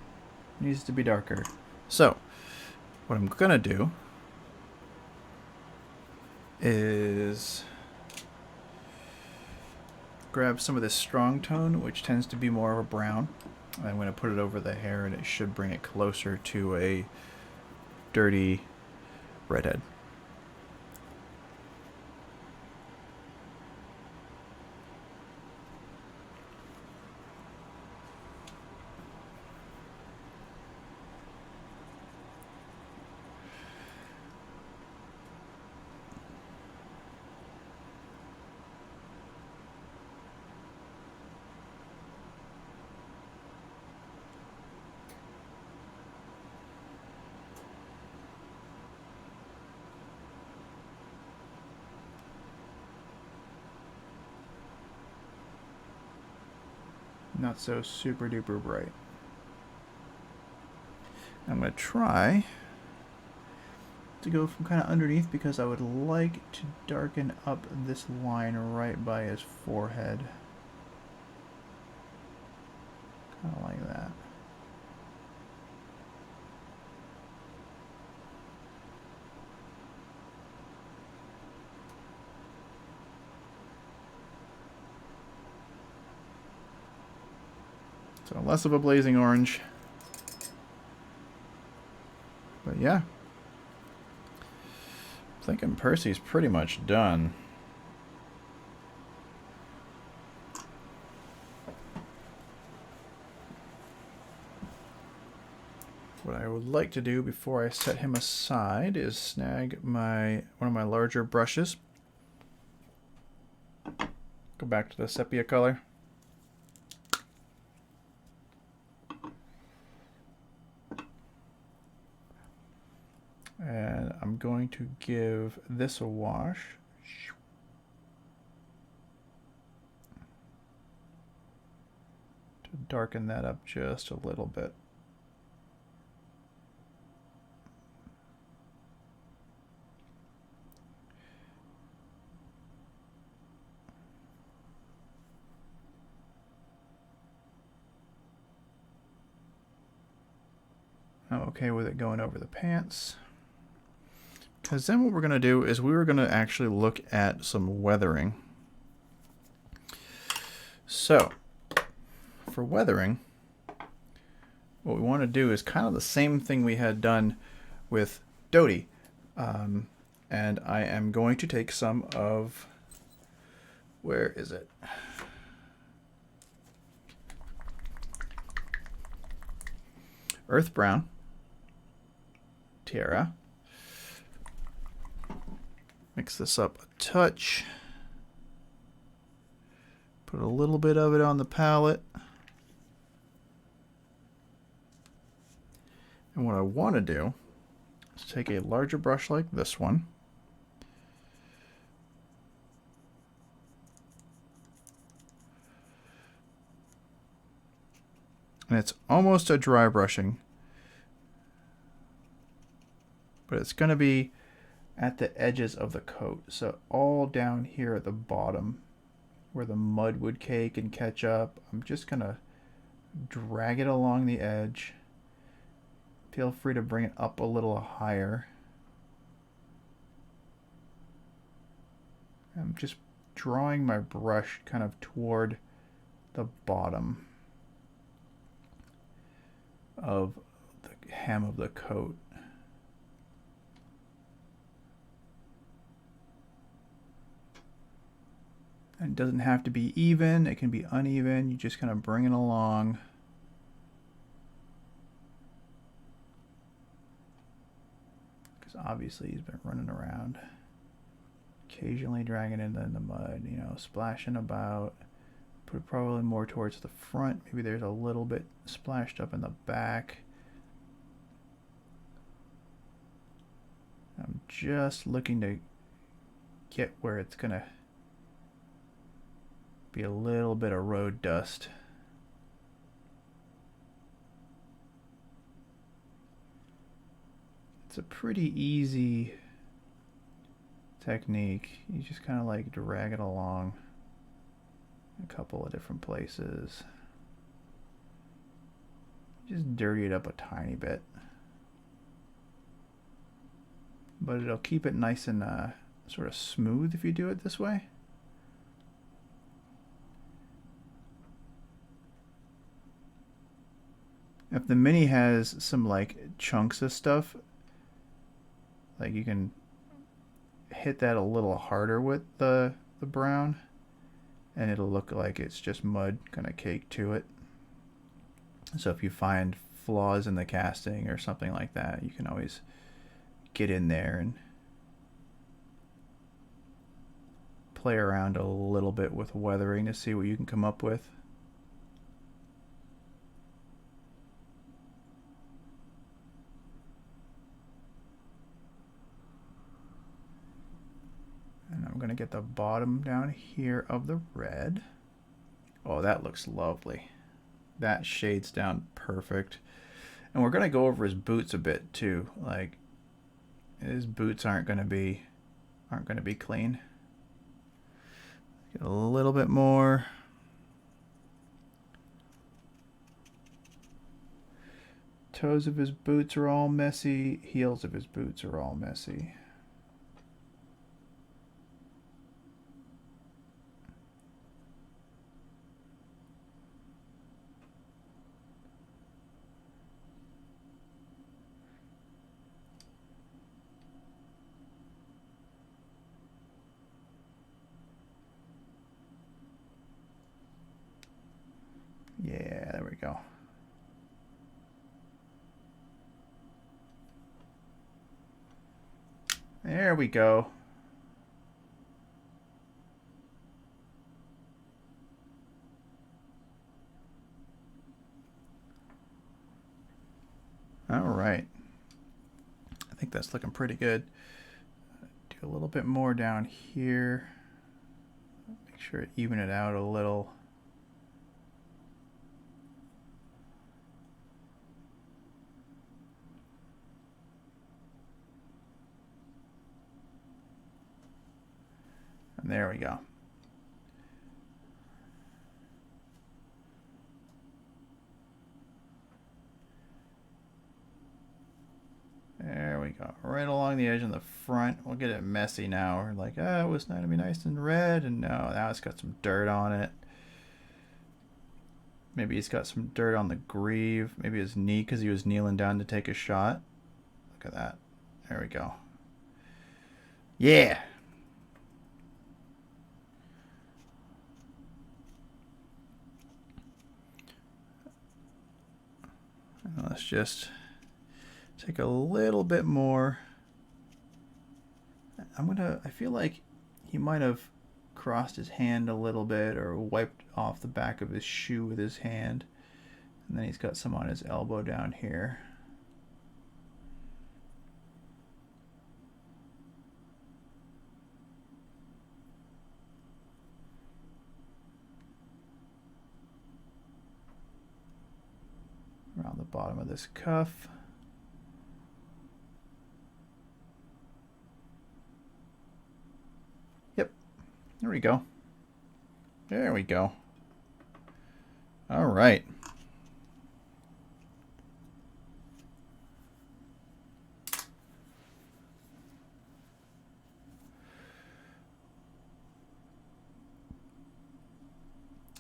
Needs to be darker. So, what I'm gonna do is grab some of this strong tone, which tends to be more of a brown. I'm going to put it over the hair, and it should bring it closer to a dirty redhead. Not so super duper bright. I'm going to try to go from kind of underneath because I would like to darken up this line right by his forehead. Kind of like that. So less of a blazing orange. But yeah. I'm thinking Percy's pretty much done. What I would like to do before I set him aside is snag one of my larger brushes. Go back to the sepia color. And I'm going to give this a wash. To darken that up just a little bit. I'm okay with it going over the pants. Because then what we're going to do is we're going to actually look at some weathering. So, for weathering, what we want to do is kind of the same thing we had done with Doty. And I am going to take some of, where is it? Earth Brown, Tiara. Mix this up a touch. Put a little bit of it on the palette. And what I want to do is take a larger brush like this one. And it's almost a dry brushing, but it's going to be at the edges of the coat. So all down here at the bottom where the mud would cake and catch up, I'm just going to drag it along the edge. Feel free to bring it up a little higher. I'm just drawing my brush kind of toward the bottom of the hem of the coat. And it doesn't have to be even, it can be uneven. You just kind of bring it along. Because obviously he's been running around. Occasionally dragging it in the mud, you know, splashing about. Put it probably more towards the front. Maybe there's a little bit splashed up in the back. I'm just looking to get where it's going to be a little bit of road dust. It's a pretty easy technique. You just kind of like drag it along a couple of different places. Just dirty it up a tiny bit. But it'll keep it nice and sort of smooth if you do it this way. If the Mini has some like chunks of stuff, like you can hit that a little harder with the brown, and it'll look like it's just mud kind of caked to it. So if you find flaws in the casting or something like that, you can always get in there and play around a little bit with weathering to see what you can come up with. And I'm going to get the bottom down here of the red. Oh, that looks lovely. That shades down perfect. And we're going to go over his boots a bit too. Like, his boots aren't going to be clean. Get a little bit more. Toes of his boots are all messy. Heels of his boots are all messy. Yeah, there we go. There we go. All right. I think that's looking pretty good. Do a little bit more down here. Make sure to even it out a little. And there we go. There we go. Right along the edge in the front. We'll get it messy now. We're like, oh, it was going to be nice and red. And no, now it's got some dirt on it. Maybe he's got some dirt on the greave. Maybe his knee because he was kneeling down to take a shot. Look at that. There we go. Yeah. Let's just take a little bit more. I feel like he might have crossed his hand a little bit or wiped off the back of his shoe with his hand. And then he's got some on his elbow down here. Around the bottom of this cuff. Yep. There we go. There we go. All right.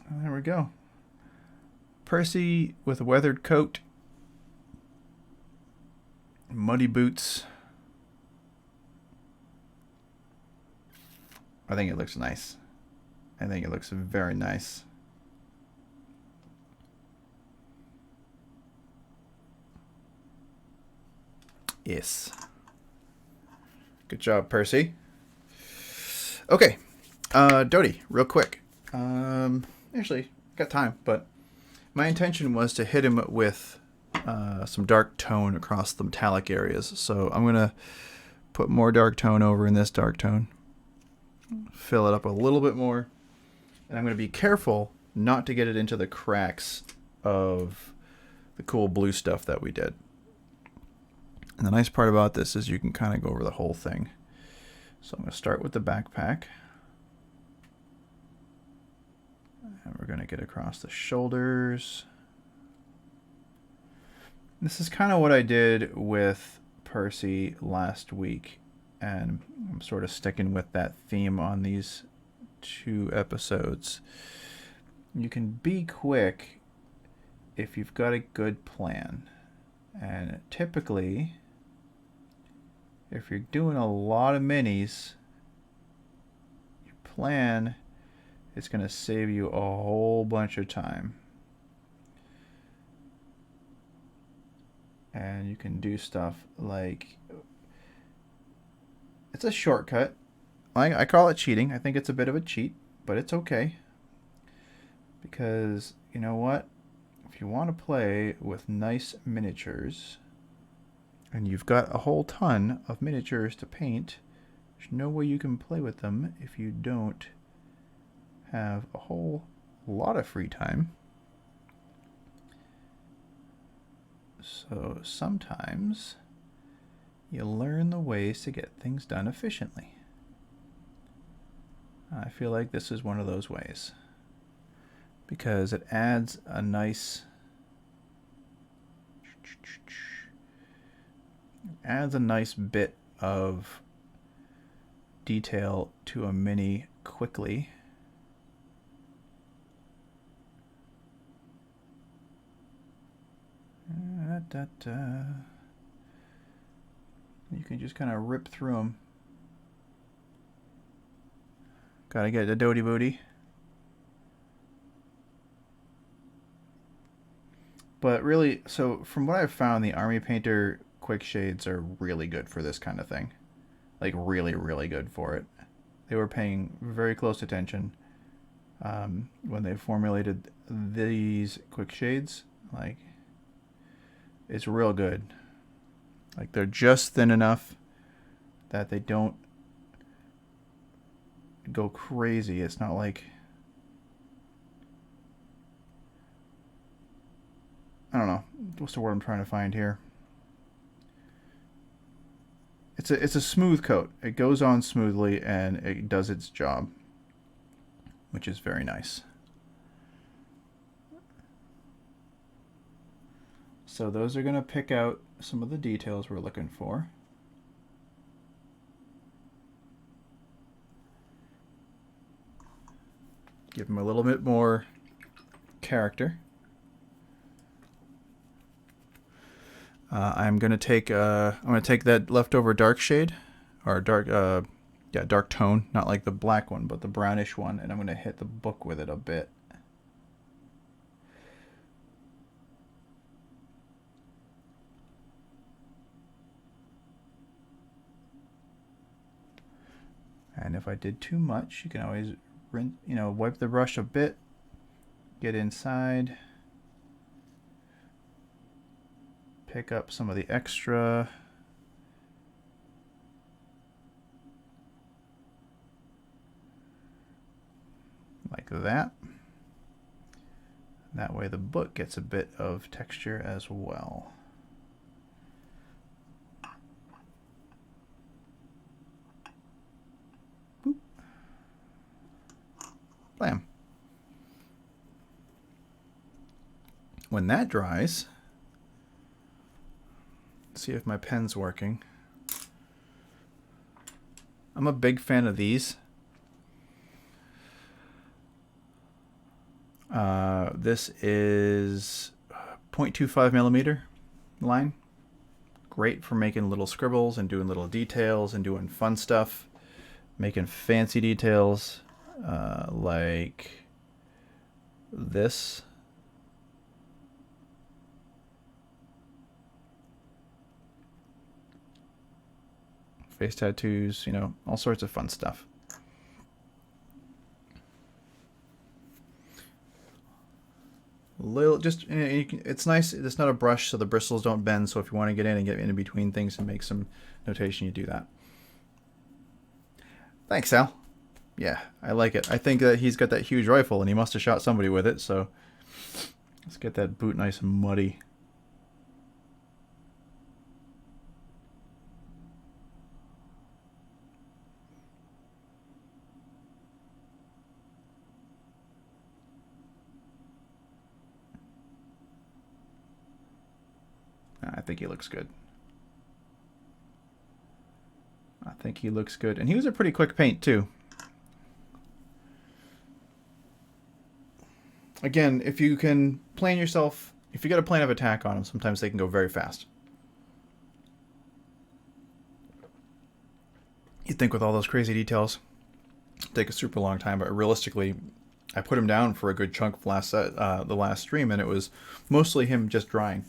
There we go. Percy with a weathered coat, muddy boots. I think it looks nice. I think it looks very nice. Yes. Good job, Percy. Okay. Doty, real quick. Actually, got time, but my intention was to hit him with some dark tone across the metallic areas. So I'm going to put more dark tone over in this dark tone. Fill it up a little bit more. And I'm going to be careful not to get it into the cracks of the cool blue stuff that we did. And the nice part about this is you can kind of go over the whole thing. So I'm going to start with the backpack. And we're going to get across the shoulders. This is kind of what I did with Percy last week. And I'm sort of sticking with that theme on these 2 episodes. You can be quick if you've got a good plan. And typically, if you're doing a lot of minis, your plan is going to save you a whole bunch of time. And you can do stuff like, it's a shortcut. I call it cheating. I think it's a bit of a cheat, but it's okay. Because, you know what? If you want to play with nice miniatures, and you've got a whole ton of miniatures to paint, there's no way you can play with them if you don't have a whole lot of free time. So sometimes you learn the ways to get things done efficiently. I feel like this is one of those ways, because it adds a nice bit of detail to a mini quickly. You can just kind of rip through them. Gotta get the Doty booty. But really, so from what I've found, the Army Painter quick shades are really good for this kind of thing. Like really, really good for it. They were paying very close attention when they formulated these quick shades. Like, it's real good. Like, they're just thin enough that they don't go crazy. It's not like, I don't know, what's the word I'm trying to find here? It's a smooth coat. It goes on smoothly and it does its job, which is very nice. So those are going to pick out some of the details we're looking for. Give them a little bit more character. I'm going to take that leftover dark shade, or dark tone, not like the black one, but the brownish one, and I'm going to hit the book with it a bit. And if I did too much, you can always wipe the brush a bit, get inside, pick up some of the extra. Like that. That way the book gets a bit of texture as well. Boop. Blam. When that dries, let's see if my pen's working. I'm a big fan of these. This is 0.25 millimeter line. Great for making little scribbles and doing little details and doing fun stuff. Making fancy details like this. Face tattoos, all sorts of fun stuff. It's nice. It's not a brush, so the bristles don't bend. So if you want to get in and get in between things and make some notation, you do that. Thanks, Sal. Yeah, I like it. I think that he's got that huge rifle, and he must have shot somebody with it. So let's get that boot nice and muddy. I think he looks good. And he was a pretty quick paint, too. Again, if you can plan yourself if you get a plan of attack on them, sometimes they can go very fast. You'd think with all those crazy details, it'd take a super long time, but realistically, I put him down for a good chunk of the last stream, and it was mostly him just drying.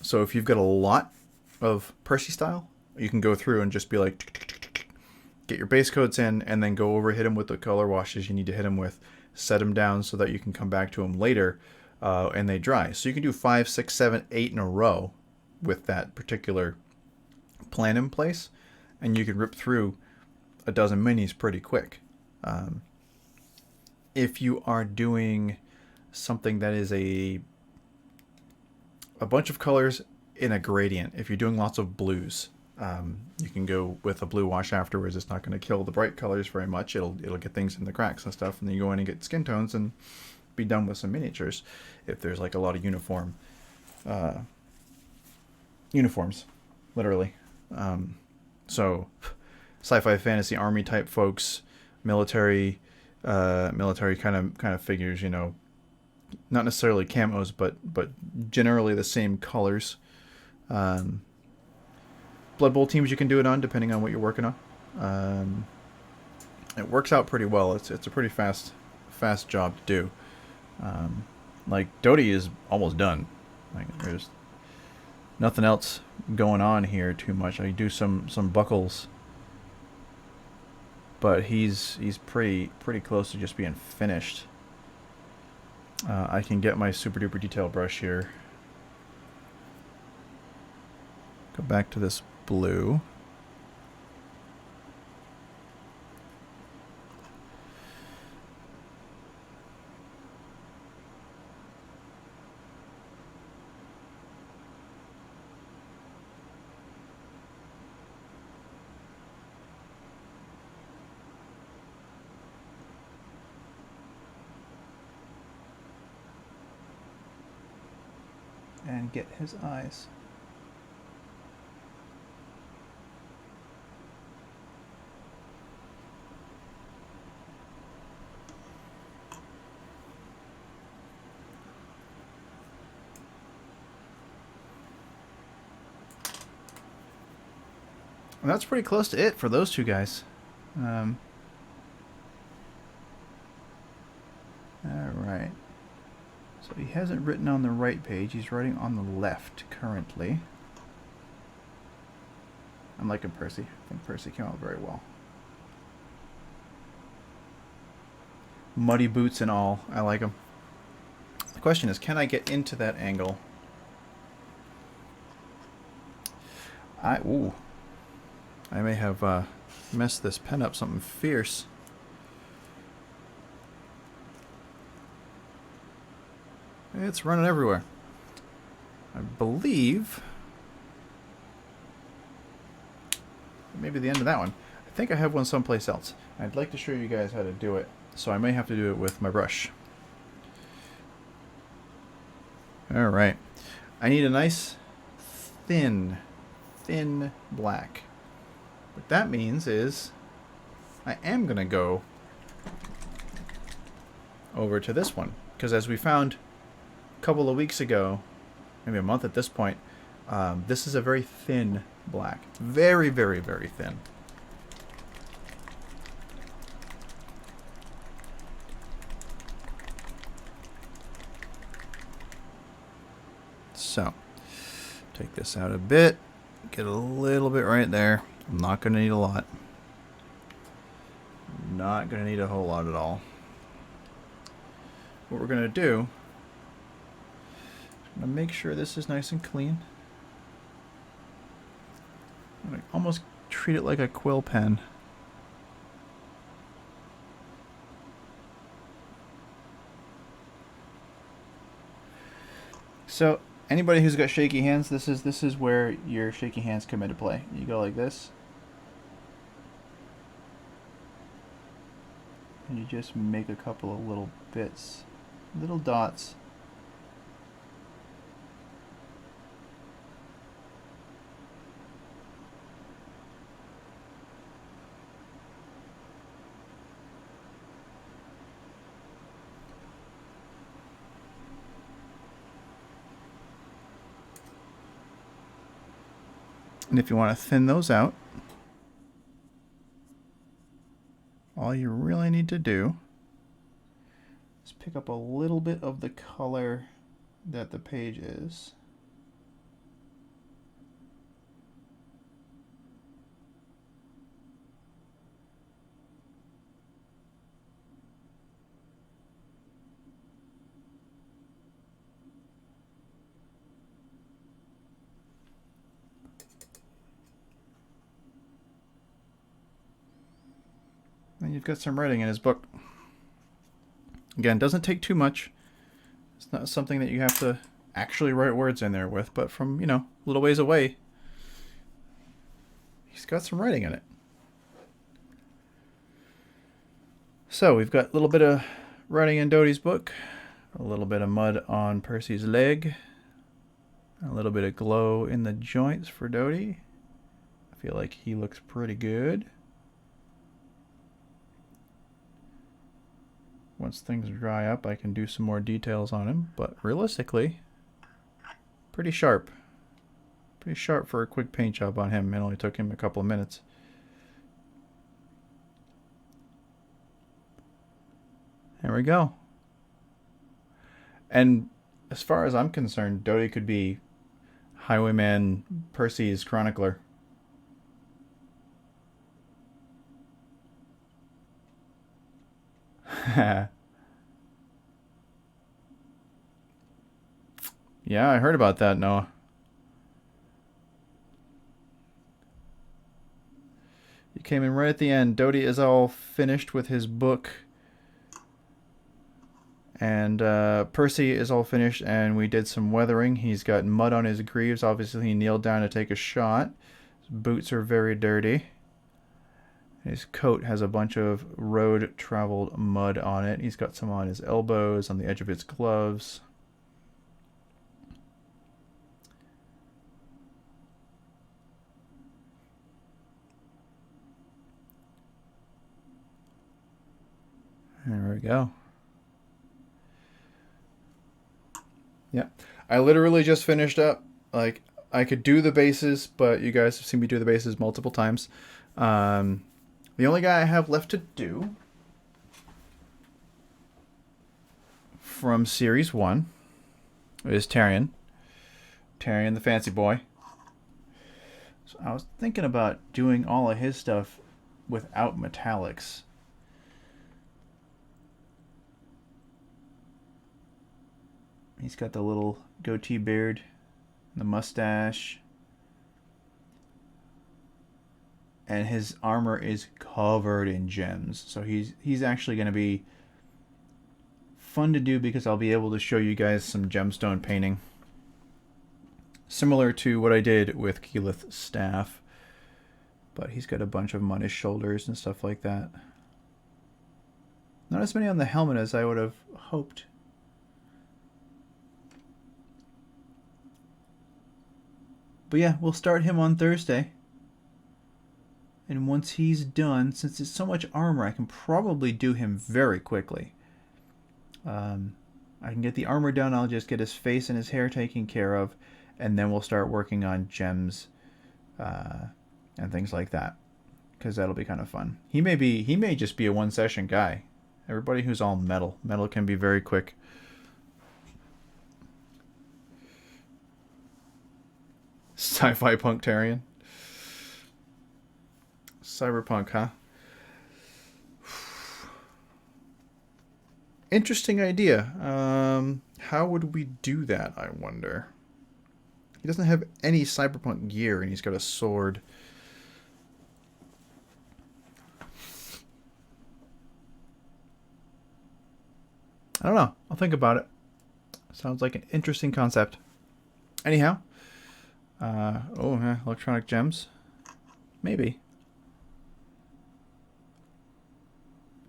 So if you've got a lot of Percy style, you can go through and just be like, get your base coats in, and then go over, hit him with the color washes you need to hit him with, set him down so that you can come back to him later, and they dry. So you can do 5, 6, 7, 8 in a row with that particular plan in place, and you can rip through a dozen minis pretty quick. If you are doing something that is a bunch of colors in a gradient, if you're doing lots of blues, you can go with a blue wash afterwards. It's not going to kill the bright colors very much. It'll get things in the cracks and stuff, and then you go in and get skin tones and be done with some miniatures. If there's like a lot of uniforms, literally. So sci-fi fantasy army type folks, military kind of figures, you know, not necessarily camos, but generally the same colors. Blood Bowl teams you can do it on depending on what you're working on. It works out pretty well. It's a pretty fast job to do. Like Doty is almost done. Like there's nothing else going on here too much. I do some buckles, but he's pretty close to just being finished. I can get my super duper detail brush here. Go back to this blue. And get his eyes. And that's pretty close to it for those two guys. All right. So he hasn't written on the right page. He's writing on the left currently. I'm liking Percy. I think Percy came out very well. Muddy boots and all. I like him. The question is, can I get into that angle? I may have messed this pen up something fierce. It's running everywhere. I believe maybe the end of that one. I think I have one someplace else. I'd like to show you guys how to do it, so I may have to do it with my brush. Alright. I need a nice thin black. What that means is I am going to go over to this one, because as we found a couple of weeks ago, maybe a month at this point, this is a very thin black. Very, very, very thin. So, take this out a bit, get a little bit right there. I'm not going to need a lot. Not going to need a whole lot at all. What we're going to do, I'm going to make sure this is nice and clean. I'm going to almost treat it like a quill pen. So, anybody who's got shaky hands, this is where your shaky hands come into play. You go like this. And you just make a couple of little bits, little dots. And if you want to thin those out, all you really need to do is pick up a little bit of the color that the page is. And you've got some writing in his book. Again, doesn't take too much. It's not something that you have to actually write words in there with, but from, you know, a little ways away, he's got some writing in it. So we've got a little bit of writing in Doty's book, a little bit of mud on Percy's leg, a little bit of glow in the joints for Doty. I feel like he looks pretty good. Once things dry up, I can do some more details on him, but realistically, pretty sharp. Pretty sharp for a quick paint job on him. It only took him a couple of minutes. There we go. And as far as I'm concerned, Doty could be Highwayman Percy's chronicler. Yeah, I heard about that, Noah. You came in right at the end. Doty is all finished with his book. And Percy is all finished, and we did some weathering. He's got mud on his greaves. Obviously, he kneeled down to take a shot. His boots are very dirty. His coat has a bunch of road-traveled mud on it. He's got some on his elbows, on the edge of his gloves. There we go. Yeah, I literally just finished up. Like, I could do the bases, but you guys have seen me do the bases multiple times. The only guy I have left to do from Series 1 is Tyrion. Tyrion the Fancy Boy. So I was thinking about doing all of his stuff without metallics. He's got the little goatee beard, the mustache, and his armor is covered in gems. So he's actually going to be fun to do because I'll be able to show you guys some gemstone painting. Similar to what I did with Keyleth's staff. But he's got a bunch of them on his shoulders and stuff like that. Not as many on the helmet as I would have hoped. But yeah, we'll start him on Thursday. And once he's done, since it's so much armor, I can probably do him very quickly. I can get the armor done, I'll just get his face and his hair taken care of, and then we'll start working on gems and things like that. Because that'll be kind of fun. He may just be a one-session guy. Everybody who's all metal. Metal can be very quick. Sci-fi punktarian. Cyberpunk, huh? Interesting idea. How would we do that, I wonder? He doesn't have any cyberpunk gear, and he's got a sword. I don't know. I'll think about it. Sounds like an interesting concept. Anyhow. Electronic gems? Maybe.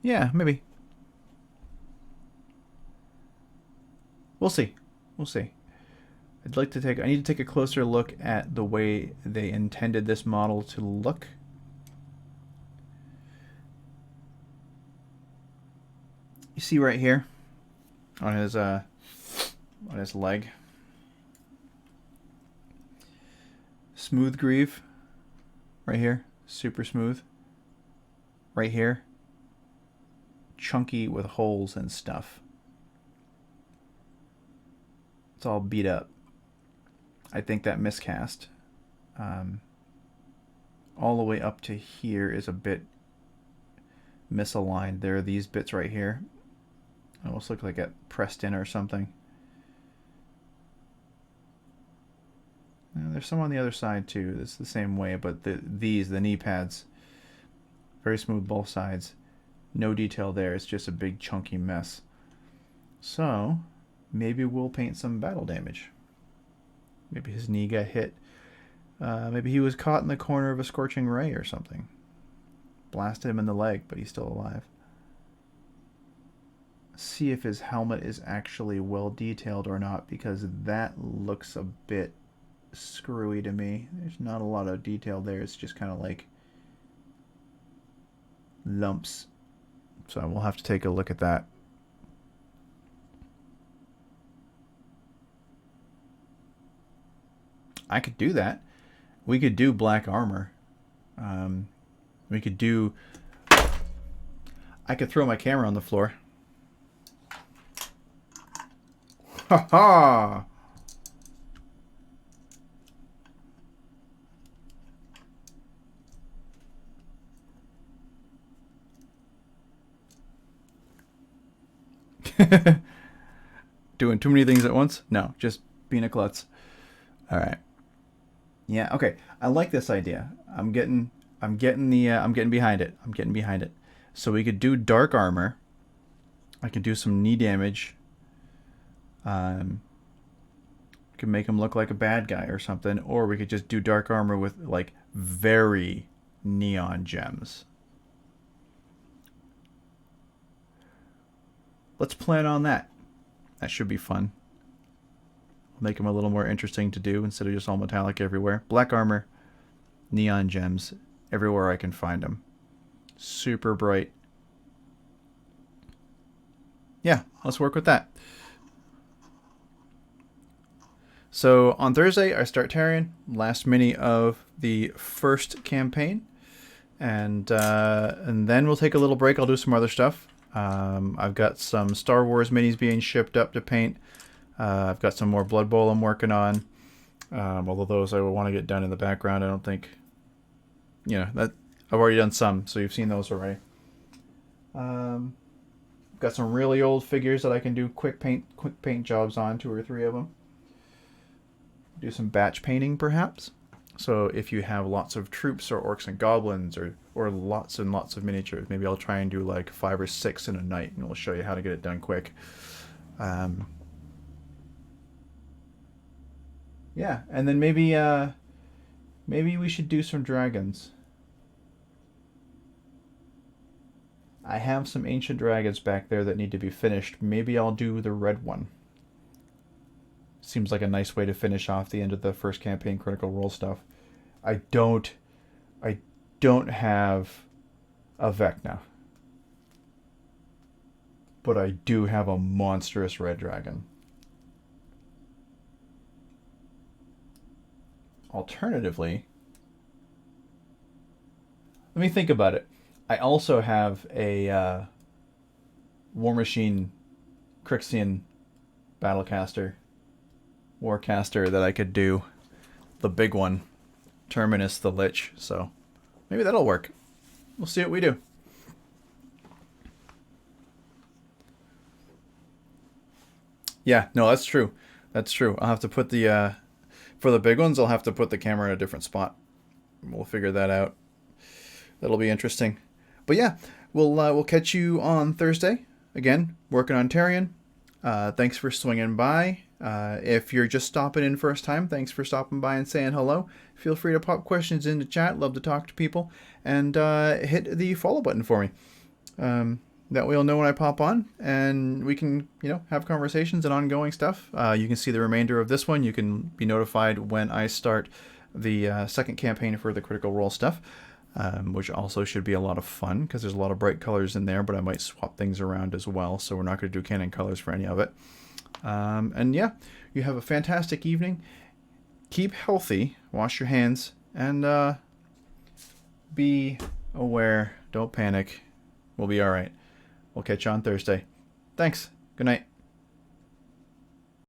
Yeah, maybe. We'll see. We'll see. I need to take a closer look at the way they intended this model to look. You see right here on his leg. Smooth greave. right here, super smooth. Right here, chunky with holes and stuff. It's all beat up. I think that miscast. All the way up to here is a bit misaligned. There are these bits right here. Almost look like it pressed in or something. There's some on the other side too. It's the same way, but the knee pads, very smooth both sides. No detail there. It's just a big chunky mess. So maybe we'll paint some battle damage. Maybe his knee got hit. Maybe he was caught in the corner of a scorching ray or something. Blasted him in the leg, but he's still alive. See if his helmet is actually well detailed or not, because that looks a bit screwy to me. There's not a lot of detail there. It's just kind of like lumps. So we'll have to take a look at that. I could do that. We could do black armor. We could do... I could throw my camera on the floor. Ha ha! Doing too many things at once? No, just being a klutz. All right. Yeah. Okay. I like this idea. I'm getting behind it. I'm getting behind it. So we could do dark armor. I could do some knee damage. Could make him look like a bad guy or something, or we could just do dark armor with like very neon gems. Let's plan on that. That should be fun. Make him a little more interesting to do instead of just all metallic everywhere. Black armor, neon gems, everywhere I can find them. Super bright. Yeah, let's work with that. So on Thursday, I start Tarion, last mini of the first campaign. And then we'll take a little break. I'll do some other stuff. I've got some Star Wars minis being shipped up to paint. I've got some more Blood Bowl I'm working on. Although those I will want to get done in the background. I don't think, that I've already done some, so you've seen those already. Got some really old figures that I can do quick paint jobs on, 2 or 3 of them. Do some batch painting, perhaps. So if you have lots of troops or orcs and goblins or lots and lots of miniatures, maybe I'll try and do like 5 or 6 in a night, and we'll show you how to get it done quick. Yeah, and then maybe we should do some dragons. I have some ancient dragons back there that need to be finished. Maybe I'll do the red one. Seems like a nice way to finish off the end of the first campaign Critical Role stuff. I don't have a Vecna, but I do have a monstrous red dragon. Alternatively, let me think about it. I also have a War Machine Crixian Battlecaster, Warcaster that I could do. The big one, Terminus the Lich. So maybe that'll work. We'll see what we do. Yeah, no, that's true. That's true. I'll have to put the for the big ones, I'll have to put the camera in a different spot. We'll figure that out. That'll be interesting. But yeah, we'll catch you on Thursday. Again, working on Tarion. Thanks for swinging by. If you're just stopping in first time, thanks for stopping by and saying hello. Feel free to pop questions into chat. Love to talk to people. And hit the follow button for me. That way you'll know when I pop on, and we can, have conversations and ongoing stuff. You can see the remainder of this one. You can be notified when I start the second campaign for the Critical Role stuff, which also should be a lot of fun because there's a lot of bright colors in there, but I might swap things around as well, so we're not going to do canon colors for any of it. And yeah, you have a fantastic evening. Keep healthy, wash your hands, and be aware. Don't panic. We'll be all right. We'll catch you on Thursday. Thanks. Good night.